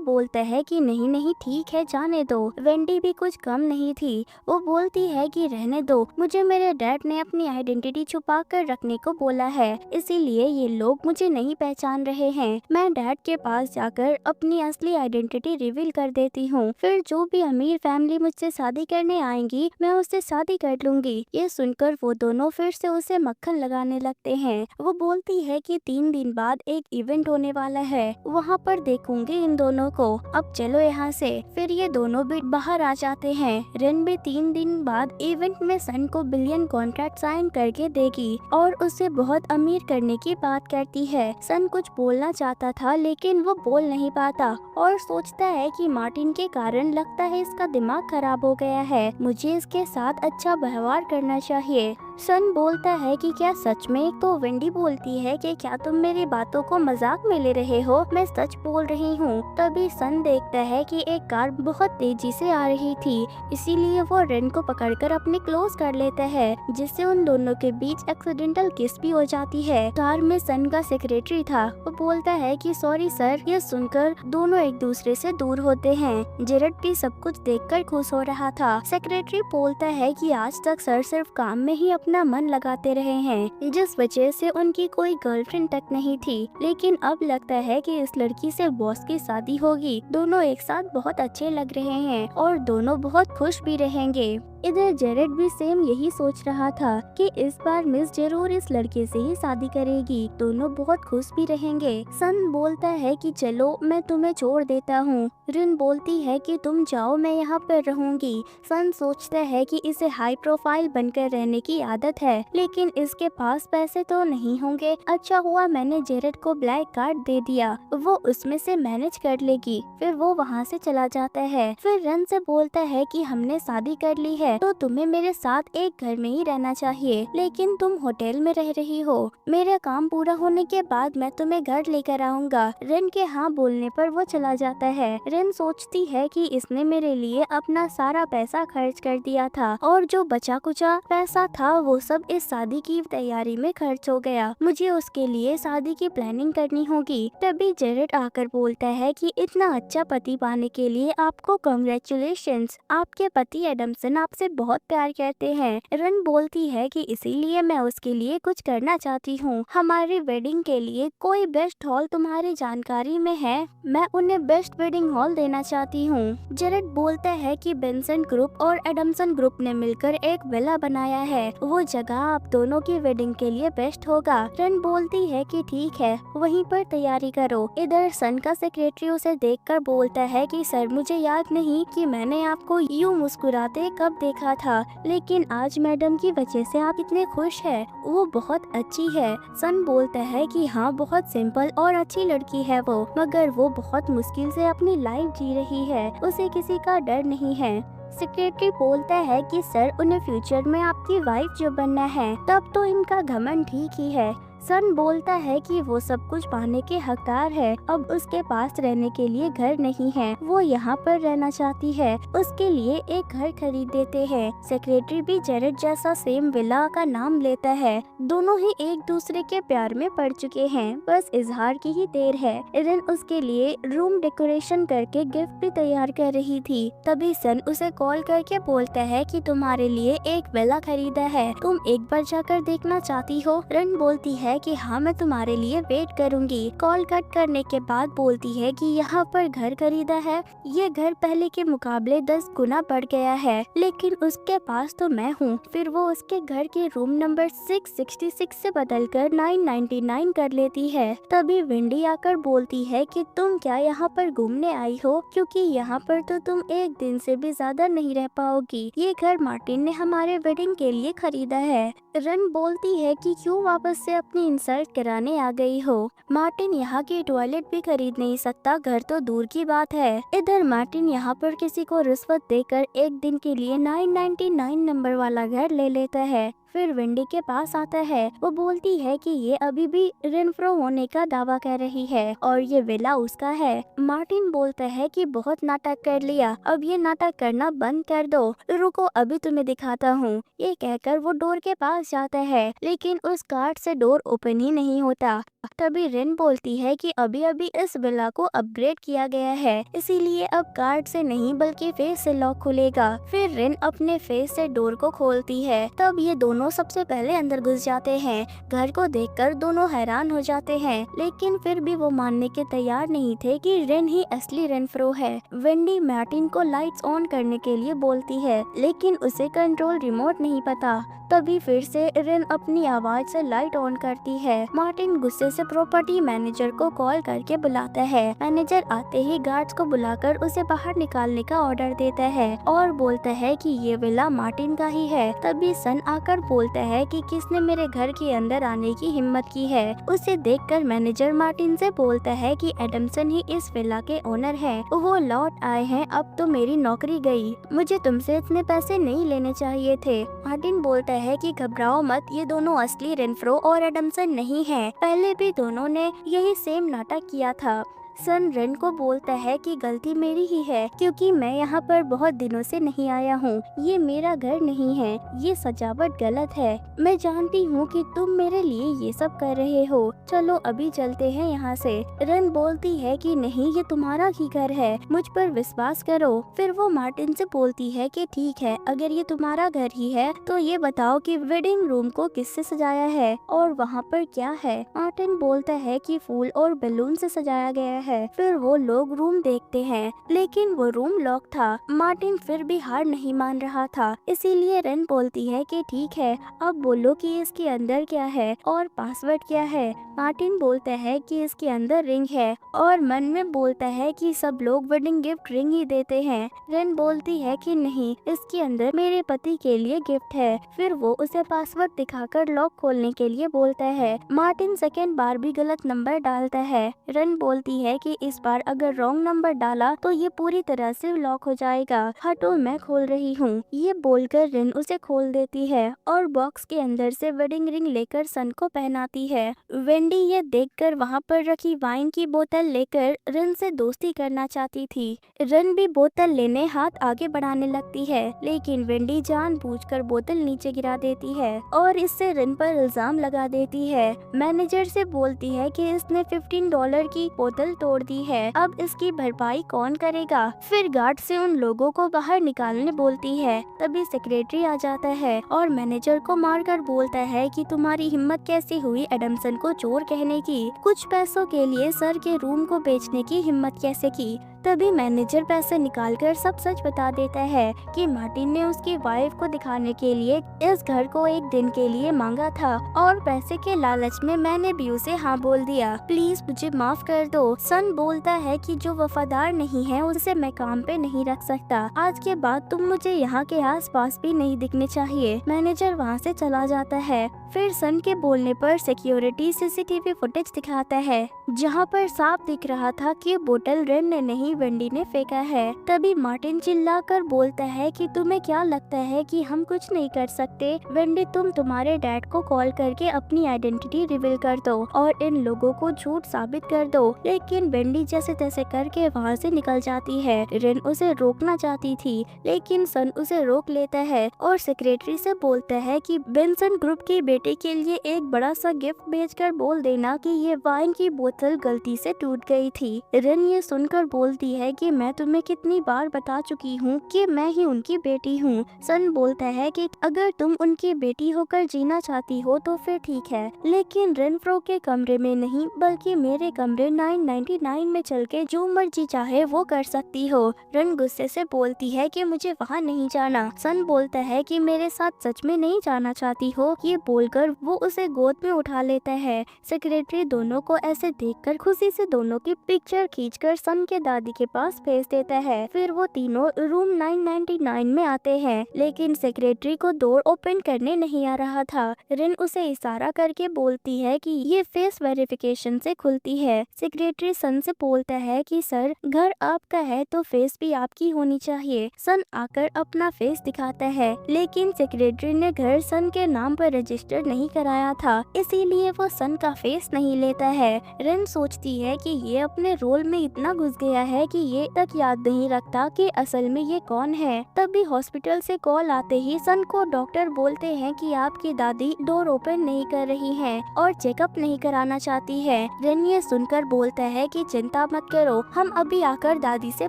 S1: बोलता है कि नहीं नहीं ठीक है, जाने दो। वेंडी भी कुछ कम नहीं थी, वो बोलती है कि रहने दो, मुझे मेरे डैड ने अपनी आइडेंटिटी छुपा कर रखने को बोला है, इसीलिए ये लोग मुझे नहीं पहचान रहे हैं। मैं डैड के पास जाकर अपनी असली आइडेंटिटी रिवील कर देती हूँ, फिर जो भी अमीर फैमिली मुझसे शादी करने आएंगी मैं उससे शादी कर लूंगी। ये सुनकर वो दोनों फिर से उसे मक्खन लगाने लगते हैं। वो बोलती है कि 3 दिन बाद एक इवेंट होने वाला है, वहाँ पर देखूंगी इन दोनों को, अब चलो यहाँ से। फिर ये दोनों भी बाहर आ जाते हैं। रेन भी 3 दिन बाद इवेंट में सन को बिलियन कॉन्ट्रैक्ट साइन करके देगी और उसे बहुत अमीर करने की बात करती है। सन कुछ बोलना चाहता था लेकिन वो बोल नहीं पाता और सोचता है कि मार्टिन के कारण लगता है इसका दिमाग खराब हो गया है, मुझे इसके साथ अच्छा व्यवहार करना चाहिए। सन बोलता है कि क्या सच में? तो वेंडी बोलती है कि क्या तुम मेरी बातों को मजाक में ले रहे हो, मैं सच बोल रही हूँ। तभी सन देखता है कि एक कार बहुत तेजी से आ रही थी, इसीलिए वो रेन को पकड़कर अपने क्लोज कर लेता है, जिससे उन दोनों के बीच एक्सीडेंटल किस भी हो जाती है। कार में सन का सेक्रेटरी था, वो बोलता है कि सॉरी सर। ये सुनकर दोनों एक दूसरे से दूर होते हैं। जेरेड भी सब कुछ देखकर खुश हो रहा था। सेक्रेटरी बोलता है कि आज तक सर सिर्फ काम में ही अपना मन लगाते रहे हैं, जिस वजह से उनकी कोई गर्लफ्रेंड तक नहीं थी, लेकिन अब लगता है कि इस लड़की से बॉस की शादी होगी। दोनों एक साथ बहुत अच्छे लग रहे हैं और दोनों बहुत खुश भी रहेंगे। इधर जेरेड भी सेम यही सोच रहा था कि इस बार मिस जरूर इस लड़के से ही शादी करेगी, दोनों बहुत खुश भी रहेंगे। सन बोलता है कि चलो मैं तुम्हें छोड़ देता हूँ। रिन बोलती है कि तुम जाओ, मैं यहाँ पर रहूंगी। सन सोचता है कि इसे हाई प्रोफाइल बनकर रहने की आदत है, लेकिन इसके पास पैसे तो नहीं होंगे। अच्छा हुआ मैंने जेरेड को ब्लैक कार्ड दे दिया, वो उसमें से मैनेज कर लेगी। फिर वो वहाँ से चला जाता है। फिर रन से बोलता है कि हमने शादी कर ली है तो तुम्हें मेरे साथ एक घर में ही रहना चाहिए, लेकिन तुम होटल में रह रही हो। मेरा काम पूरा होने के बाद मैं तुम्हें घर लेकर आऊंगा। रेन के हाँ बोलने पर वो चला जाता है। रेन सोचती है कि इसने मेरे लिए अपना सारा पैसा खर्च कर दिया था और जो बचा कुचा पैसा था वो सब इस शादी की तैयारी में खर्च हो गया, मुझे उसके लिए शादी की प्लानिंग करनी होगी। तभी जेरेड आकर बोलता है कि इतना अच्छा पति पाने के लिए आपको कांग्रेचुलेशंस, आपके पति एडमसन आपसे बहुत प्यार करते हैं। रन बोलती है कि इसीलिए मैं उसके लिए कुछ करना चाहती हूँ। हमारी वेडिंग के लिए कोई बेस्ट हॉल तुम्हारी जानकारी में है? मैं उन्हें बेस्ट वेडिंग हॉल देना चाहती हूँ। जेरेड बोलता है कि बेंसन ग्रुप और एडमसन ग्रुप ने मिलकर एक विला बनाया है, वो जगह आप दोनों की वेडिंग के लिए बेस्ट होगा। रन बोलती है कि ठीक है, वहीं पर तैयारी करो। इधर सन का सेक्रेटरी उसे देखकर बोलता है कि सर मुझे याद नहीं कि मैंने आपको यूं मुस्कुराते कब देखा था, लेकिन आज मैडम की वजह से आप इतने खुश हैं, वो बहुत अच्छी है। सन बोलता है कि हाँ बहुत सिंपल और अच्छी लड़की है वो, मगर वो बहुत मुश्किल से अपनी लाइफ जी रही है, उसे किसी का डर नहीं है। सेक्रेटरी बोलता है कि सर उन्हें फ्यूचर में आपकी वाइफ जो बनना है, तब तो इनका घमंड ठीक ही है। सन बोलता है कि वो सब कुछ पाने के हकदार है, अब उसके पास रहने के लिए घर नहीं है, वो यहाँ पर रहना चाहती है, उसके लिए एक घर खरीद देते हैं। सेक्रेटरी भी जेरेड जैसा सेम विला का नाम लेता है। दोनों ही एक दूसरे के प्यार में पड़ चुके हैं, बस इजहार की ही देर है। रिन उसके लिए रूम डेकोरेशन करके गिफ्ट भी तैयार कर रही थी। तभी सन उसे कॉल करके बोलता है कि तुम्हारे लिए एक विला खरीदा है, तुम एक बार जाकर देखना चाहती हो? रिन बोलती है है कि हाँ मैं तुम्हारे लिए वेट करूंगी। कॉल कट करने के बाद बोलती है कि यहाँ पर घर खरीदा है, ये घर पहले के मुकाबले 10 गुना बढ़ गया है, लेकिन उसके पास तो मैं हूँ। फिर वो उसके घर के रूम नंबर 666 से बदलकर 999 कर लेती है। तभी विंडी आकर बोलती है कि तुम क्या यहाँ पर घूमने आई हो, क्योंकि यहाँ पर तो तुम एक दिन से भी ज्यादा नहीं रह पाओगी। ये घर मार्टिन ने हमारे वेडिंग के लिए खरीदा है। रन बोलती है कि क्यों वापस से अपनी इंसल्ट कराने आ गई हो। मार्टिन यहाँ की टॉयलेट भी खरीद नहीं सकता, घर तो दूर की बात है। इधर मार्टिन यहाँ पर किसी को रिश्वत देकर एक दिन के लिए 999 नंबर वाला घर ले लेता है। फिर विंडी के पास आता है। वो बोलती है कि ये अभी भी रेनफ्रो होने का दावा कर रही है और ये विला उसका है। मार्टिन बोलता है कि बहुत नाटक कर लिया, अब ये नाटक करना बंद कर दो, रुको अभी तुम्हें दिखाता हूँ। ये कहकर वो डोर के पास जाता है, लेकिन उस कार्ड से डोर ओपन ही नहीं होता। तभी रेन बोलती है कि अभी अभी इस विला को अपग्रेड किया गया है, इसीलिए अब कार्ड से नहीं बल्कि फेस से लॉक खुलेगा। फिर रेन अपने फेस से डोर को खोलती है। तब ये दोनों सबसे पहले अंदर घुस जाते हैं। घर को देखकर दोनों हैरान हो जाते हैं, लेकिन फिर भी वो मानने के तैयार नहीं थे कि रेन ही असली रेनफ्रो है। वेंडी मार्टिन को लाइट्स ऑन करने के लिए बोलती है, लेकिन उसे कंट्रोल रिमोट नहीं पता। तभी फिर से रेन अपनी आवाज से लाइट ऑन करती है। मार्टिन गुस्से से प्रॉपर्टी मैनेजर को कॉल करके बुलाता है। मैनेजर आते ही गार्ड्स को बुलाकर उसे बाहर निकालने का ऑर्डर देता है और बोलता है कि ये विला मार्टिन का ही है। तभी सन आकर बोलता है कि किसने मेरे घर के अंदर आने की हिम्मत की है। उसे देखकर मैनेजर मार्टिन से बोलता है कि एडमसन ही इस विला के ओनर है, वो लौट आए हैं, अब तो मेरी नौकरी गई, मुझे तुमसे इतने पैसे नहीं लेने चाहिए थे। मार्टिन बोलता है कि घबराओ मत, ये दोनों असली रेनफ्रो और एडमसन नहीं है, पहले भी दोनों ने यही सेम नाटक किया था। सन रेन को बोलता है कि गलती मेरी ही है, क्योंकि मैं यहाँ पर बहुत दिनों से नहीं आया हूँ, ये मेरा घर नहीं है, ये सजावट गलत है, मैं जानती हूँ कि तुम मेरे लिए ये सब कर रहे हो, चलो अभी चलते हैं यहाँ से। रेन बोलती है कि नहीं, ये तुम्हारा ही घर है, मुझ पर विश्वास करो। फिर वो मार्टिन से बोलती है कि ठीक है, अगर ये तुम्हारा घर ही है तो ये बताओ कि वेडिंग रूम को किससे सजाया है और वहाँ पर क्या है। मार्टिन बोलता है कि फूल और बैलून से सजाया गया है। फिर वो लोग रूम देखते हैं, लेकिन वो रूम लॉक था। मार्टिन फिर भी हार नहीं मान रहा था, इसीलिए रेन बोलती है कि ठीक है, अब बोलो कि इसके अंदर क्या है और पासवर्ड क्या है। मार्टिन बोलता है कि इसके अंदर रिंग है और मन में बोलता है कि सब लोग वेडिंग गिफ्ट रिंग ही देते हैं। रेन बोलती है कि नहीं, इसके अंदर मेरे पति के लिए गिफ्ट है। फिर वो उसे पासवर्ड दिखाकर लॉक खोलने के लिए बोलता है। मार्टिन सेकेंड बार भी गलत नंबर डालता है। रेन बोलती है कि इस बार अगर रॉन्ग नंबर डाला तो ये पूरी तरह से लॉक हो जाएगा, हटो मैं खोल रही हूँ। ये बोलकर रेन उसे खोल देती है और बॉक्स के अंदर से वेडिंग रिंग लेकर सन को पहनाती है। वेंडी ये देखकर वहाँ पर रखी वाइन की बोतल लेकर रेन से दोस्ती करना चाहती थी। रेन भी बोतल लेने हाथ आगे बढ़ाने लगती है, लेकिन वेंडी जानबूझकर बोतल नीचे गिरा देती है और इससे रेन पर इल्जाम लगा देती है। मैनेजर से बोलती है कि इसने $15 की बोतल तोड़ दी है, अब इसकी भरपाई कौन करेगा। फिर गार्ड से उन लोगों को बाहर निकालने बोलती है। तभी सेक्रेटरी आ जाता है और मैनेजर को मारकर बोलता है कि तुम्हारी हिम्मत कैसे हुई एडमसन को चोर कहने की, कुछ पैसों के लिए सर के रूम को बेचने की हिम्मत कैसे की। तभी मैनेजर पैसे निकालकर सब सच बता देता है कि मार्टिन ने उसकी वाइफ को दिखाने के लिए इस घर को एक दिन के लिए मांगा था और पैसे के लालच में मैंने भी उसे हाँ बोल दिया, प्लीज मुझे माफ कर दो। सन बोलता है कि जो वफादार नहीं है उसे मैं काम पे नहीं रख सकता, आज के बाद तुम मुझे यहाँ के आसपास भी नहीं दिखने चाहिए। मैनेजर वहाँ से चला जाता है। फिर सन के बोलने पर सिक्योरिटी सीसीटीवी फुटेज दिखाता है, जहाँ पर साफ दिख रहा था कि बोतल रेन ने नहीं वेंडी ने फेंका है। तभी मार्टिन चिल्लाकर बोलता है कि तुम्हें क्या लगता है कि हम कुछ नहीं कर सकते? वेंडी, तुम तुम्हारे डैड को कॉल करके अपनी आइडेंटिटी रिवील कर दो और इन लोगों को झूठ साबित कर दो। लेकिन वेंडी जैसे तैसे करके वहाँ से निकल जाती है। रेन उसे रोकना चाहती थी, लेकिन सन उसे रोक लेता है और सेक्रेटरी से बोलता है कि बेंसन ग्रुप की बेटी बेटे के लिए एक बड़ा सा गिफ्ट भेजकर बोल देना कि ये वाइन की बोतल गलती से टूट गई थी। रिन ये सुनकर बोलती है कि मैं तुम्हें कितनी बार बता चुकी हूँ कि मैं ही उनकी बेटी हूँ। सन बोलता है कि अगर तुम उनकी बेटी होकर जीना चाहती हो तो फिर ठीक है, लेकिन रेनफ्रो के कमरे में नहीं बल्कि मेरे कमरे 999 में चल के जो मर्जी चाहे वो कर सकती हो। रन गुस्से से बोलती है कि मुझे वहाँ नहीं जाना। सन बोलता है कि मेरे साथ सच में नहीं जाना चाहती हो। ये बोलकर वो उसे गोद में उठा लेता है। सेक्रेटरी दोनों को ऐसे देखकर खुशी से दोनों की पिक्चर खींचकर सन के दादी के पास भेज देता है। फिर वो तीनों रूम 999 में आते हैं, लेकिन सेक्रेटरी को डोर ओपन करने नहीं आ रहा था। रिन उसे इशारा करके बोलती है कि ये फेस वेरिफिकेशन से खुलती है। सेक्रेटरी सन से बोलता है कि सर, घर आपका है तो फेस भी आपकी होनी चाहिए। सन आकर अपना फेस दिखाता है, लेकिन सेक्रेटरी ने घर सन के नाम पर रजिस्टर नहीं कराया था, इसीलिए वो सन का फेस नहीं लेता है। रिन सोचती है कि ये अपने रोल में इतना घुस गया है कि ये तक याद नहीं रखता कि असल में ये कौन है। तभी हॉस्पिटल से कॉल आते ही सन को डॉक्टर बोलते हैं कि आपकी दादी डोर ओपन नहीं कर रही हैं और चेकअप नहीं कराना चाहती है। रिन ये सुनकर बोलता है कि चिंता मत करो, हम अभी आकर दादी से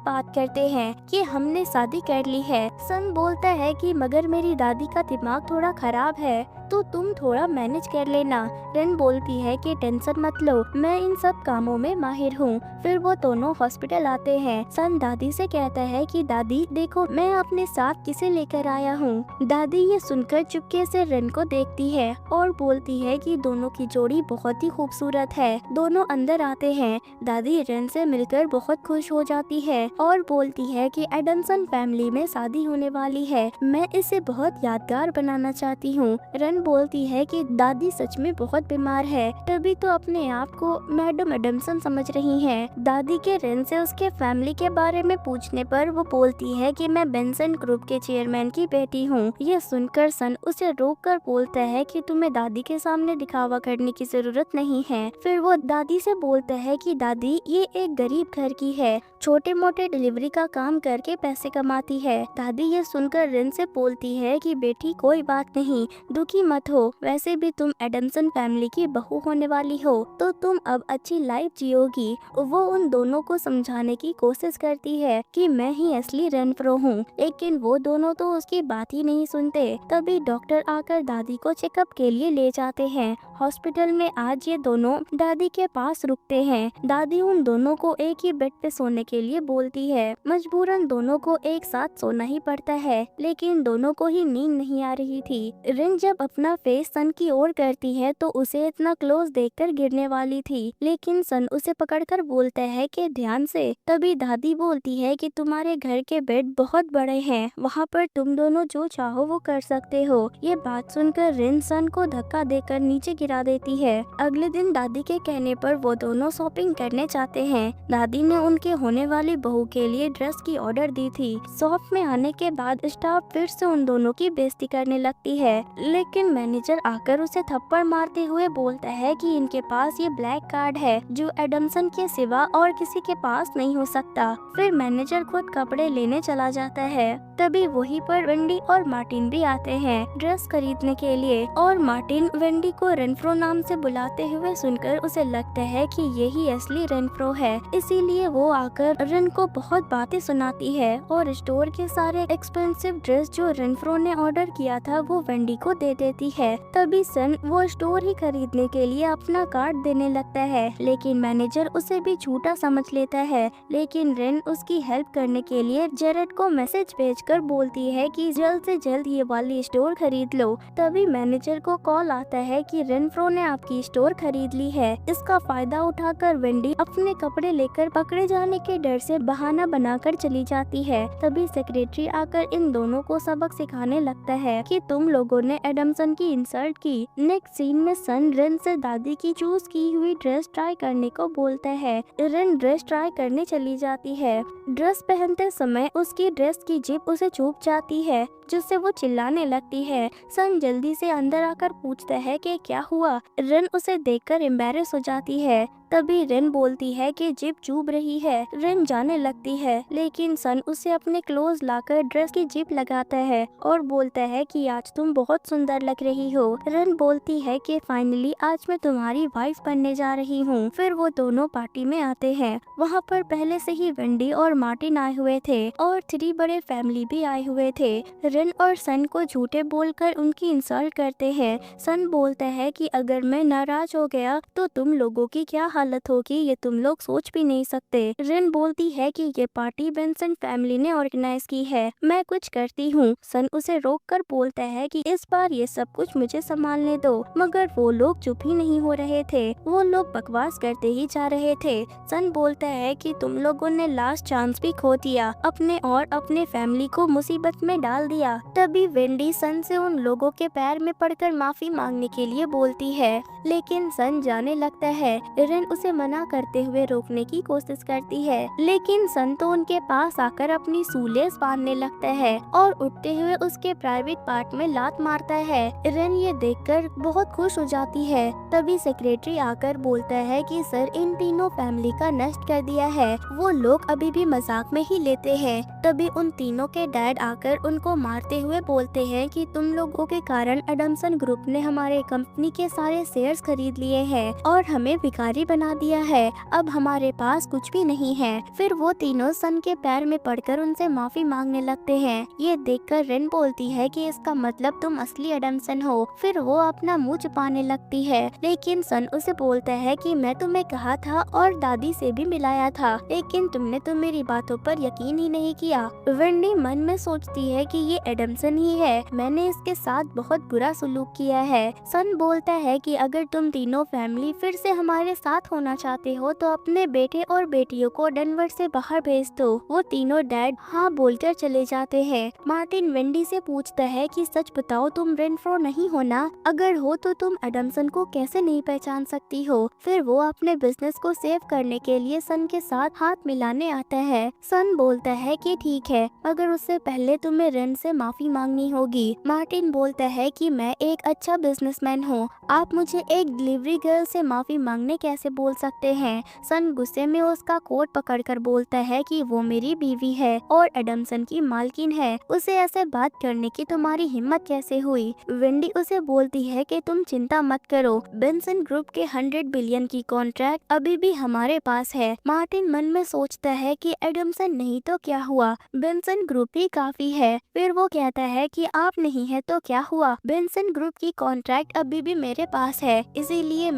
S1: बात करते हैं कि हमने शादी कर ली है। सन बोलता है कि मगर मेरी दादी का दिमाग थोड़ा खराब है तो तुम थोड़ा मैनेज कर लेना। रिन बोलती है कि टेंशन मत लो, मैं इन सब कामों में माहिर हूँ। फिर वो दोनों हॉस्पिटल आते हैं। सन दादी से कहता है कि दादी देखो, मैं अपने साथ किसे लेकर आया हूँ। दादी ये सुनकर चुपके से रिन को देखती है और बोलती है कि दोनों की जोड़ी बहुत ही खूबसूरत है। दोनों अंदर आते हैं। दादी रिन से मिलकर बहुत खुश हो जाती है और बोलती है कि एडमसन फैमिली में शादी होने वाली है, मैं इसे बहुत यादगार बनाना चाहती हूँ। रिन बोलती है कि दादी सच में बहुत बीमार है, तभी तो अपने आप को मैडम एडमसन समझ रही हैं। दादी के रिन से उसके फैमिली के बारे में पूछने पर वो बोलती है कि मैं बेंसन ग्रुप के चेयरमैन की बेटी हूँ। ये सुनकर सन उसे रोककर बोलता है कि तुम्हें दादी के सामने दिखावा करने की जरूरत नहीं है। फिर वो दादी से बोलता है कि दादी ये एक गरीब घर की है, छोटे मोटे डिलीवरी का काम करके पैसे कमाती है। दादी ये सुनकर रिन से बोलती है कि बेटी कोई बात नहीं, दुखी मत हो, वैसे भी तुम एडमसन फैमिली की बहू होने वाली हो तो तुम अब अच्छी लाइफ जियोगी। वो उन दोनों को समझाने की कोशिश करती है कि मैं ही असली रेनफ्रो हूँ, लेकिन वो दोनों तो उसकी बात ही नहीं सुनते। तभी डॉक्टर आकर दादी को चेकअप के लिए ले जाते हैं। हॉस्पिटल में आज ये दोनों दादी के पास रुकते हैं। दादी उन दोनों को एक ही बेड पे सोने के लिए बोलती है। मजबूरन दोनों को एक साथ सोना ही पड़ता है, लेकिन दोनों को ही नींद नहीं आ रही थी। रिन जब अपना फेस सन की ओर करती है तो उसे इतना क्लोज देखकर गिरने वाली थी, लेकिन सन उसे पकड़कर बोलता है कि ध्यान से। तभी दादी बोलती है कि तुम्हारे घर के बेड बहुत बड़े हैं, वहाँ पर तुम दोनों जो चाहो वो कर सकते हो। ये बात सुनकर रिन सन को धक्का देकर नीचे गिरा देती है। अगले दिन दादी के कहने पर वो दोनों शॉपिंग करने जाते हैं। दादी ने उनके होने वाली बहू के लिए ड्रेस की ऑर्डर दी थी। शॉप में आने के बाद स्टाफ फिर से उन दोनों की बेइज्जती करने लगती है, लेकिन मैनेजर आकर उसे थप्पड़ मारते हुए बोलता है कि इनके पास ये ब्लैक कार्ड है जो एडमसन के सिवा और किसी के पास नहीं हो सकता। फिर मैनेजर खुद कपड़े लेने चला जाता है। तभी वहीं पर वेंडी और मार्टिन भी आते हैं ड्रेस खरीदने के लिए, और मार्टिन वेंडी को रेनफ्रो नाम से बुलाते हुए सुनकर उसे लगता है कि यही असली रेनफ्रो है, इसीलिए वो आकर रिन को बहुत बातें सुनाती है और स्टोर के सारे एक्सपेंसिव ड्रेस जो रेनफ्रो ने ऑर्डर किया था वो वेंडी को दे देती है। तभी सन वो स्टोर ही खरीदने के लिए अपना कार्ड देने लगता है, लेकिन मैनेजर उसे भी झूठा समझ लेता है। लेकिन रिन उसकी हेल्प करने के लिए जेरेड को मैसेज भेजकर बोलती है कि जल्द से जल्द ये वाली स्टोर खरीद लो। तभी मैनेजर को कॉल आता है कि रेनफ्रो ने आपकी स्टोर खरीद ली है। इसका फायदा उठाकर वेंडी अपने कपड़े लेकर पकड़े जाने के डर से बहाना बनाकर चली जाती है। तभी सेक्रेटरी आकर इन दोनों को सबक सिखाने लगता है कि तुम लोगों ने एडमसन की इंसल्ट की। नेक्स्ट सीन में सन रिन से दादी की चूज की हुई ड्रेस ट्राई करने को बोलता है। रिन ड्रेस ट्राई करने चली जाती है। ड्रेस पहनते समय उसकी ड्रेस की जिप उसे चुभ जाती है, जिससे वो चिल्लाने लगती है। सन जल्दी से अंदर आकर पूछता है कि क्या हुआ। रिन उसे देखकर एम्बैरेस हो जाती है। तभी रेन बोलती है कि जिप चुभ रही है। रेन जाने लगती है, लेकिन सन उसे अपने क्लोज लाकर ड्रेस की जिप लगाता है और बोलता है कि आज तुम बहुत सुंदर लग रही हो। रेन बोलती है कि फाइनली आज मैं तुम्हारी वाइफ बनने जा रही हूँ। फिर वो दोनों पार्टी में आते हैं। वहाँ पर पहले से ही वेंडी और मार्टिन आए हुए थे और 3 बड़े फैमिली भी आए हुए थे। रेन और सन को झूठे बोलकर उनकी इंसल्ट करते हैं। सन बोलता है कि अगर मैं नाराज हो गया तो तुम लोगों की क्या हालत होगी, ये तुम लोग सोच भी नहीं सकते। रेन बोलती है कि ये पार्टी बेंसन फैमिली ने ऑर्गेनाइज की है, मैं कुछ करती हूँ। सन उसे रोक कर बोलता है कि इस बार ये सब कुछ मुझे संभालने दो, मगर वो लोग चुप ही नहीं हो रहे थे। वो लोग बकवास करते ही जा रहे थे। सन बोलता है कि तुम लोगों ने लास्ट चांस भी खो दिया, अपने और अपने फैमिली को मुसीबत में डाल दिया। तभी वेंडी सन से उन लोगों के पैर में पड़कर माफी मांगने के लिए बोलती है, लेकिन सन जाने लगता है। रेन उसे मना करते हुए रोकने की कोशिश करती है, लेकिन सन तो उनके पास आकर अपनी सूलेस बांधने लगता है और उठते हुए उसके प्राइवेट पार्ट में लात मारता है। रेन ये देखकर बहुत खुश हो जाती है। तभी सेक्रेटरी आकर बोलता है कि सर इन तीनों फैमिली का नष्ट कर दिया है, वो लोग अभी भी मजाक में ही लेते हैं। तभी उन तीनों के डैड आकर उनको मारते हुए बोलते हैं कि तुम लोगों के कारण एडमसन ग्रुप ने हमारे कंपनी के सारे शेयर्स खरीद लिए हैं और हमें भिखारी बना दिया है, अब हमारे पास कुछ भी नहीं है। फिर वो तीनों सन के पैर में पड़कर उनसे माफी मांगने लगते हैं। ये देखकर रेन बोलती है कि इसका मतलब तुम असली एडमसन हो। फिर वो अपना मुंह छुपाने लगती है, लेकिन सन उसे बोलता है कि मैं तुम्हें कहा था और दादी से भी मिलाया था, लेकिन तुमने तो मेरी बातों पर यकीन ही नहीं किया। वेंडी मन में सोचती है कि ये एडमसन ही है, मैंने इसके साथ बहुत बुरा सलूक किया है। सन बोलता है कि अगर तुम तीनों फैमिली फिर से हमारे साथ होना चाहते हो तो अपने बेटे और बेटियों को डेनवर से बाहर भेज दो। वो तीनों डैड हाँ बोलकर चले जाते हैं। मार्टिन वेंडी से पूछता है कि सच बताओ तुम रेनफ्रो नहीं हो ना, अगर हो तो तुम एडमसन को कैसे नहीं पहचान सकती हो। फिर वो अपने बिजनेस को सेव करने के लिए सन के साथ हाथ मिलाने आता है। सन बोलता है कि ठीक है, मगर उससे पहले तुम्हें रेन से माफी मांगनी होगी। मार्टिन बोलता है कि मैं एक अच्छा बिजनेसमैन हूँ, आप मुझे एक डिलीवरी गर्ल से माफी मांगने कैसे बोल सकते हैं। सन गुस्से में उसका कोट पकड़कर बोलता है कि वो मेरी बीवी है और एडमसन की मालकिन है, उसे ऐसे बात करने की तुम्हारी हिम्मत कैसे हुई। वेंडी उसे बोलती है कि तुम चिंता मत करो, बेंसन ग्रुप के 100 बिलियन की कॉन्ट्रैक्ट अभी भी हमारे पास है। मार्टिन मन में सोचता है कि एडमसन नहीं तो क्या हुआ, बेंसन ग्रुप ही काफी है। फिर वो कहता है कि आप नहीं है तो क्या हुआ, बेंसन ग्रुप की कॉन्ट्रैक्ट अभी भी मेरे पास है, इसीलिए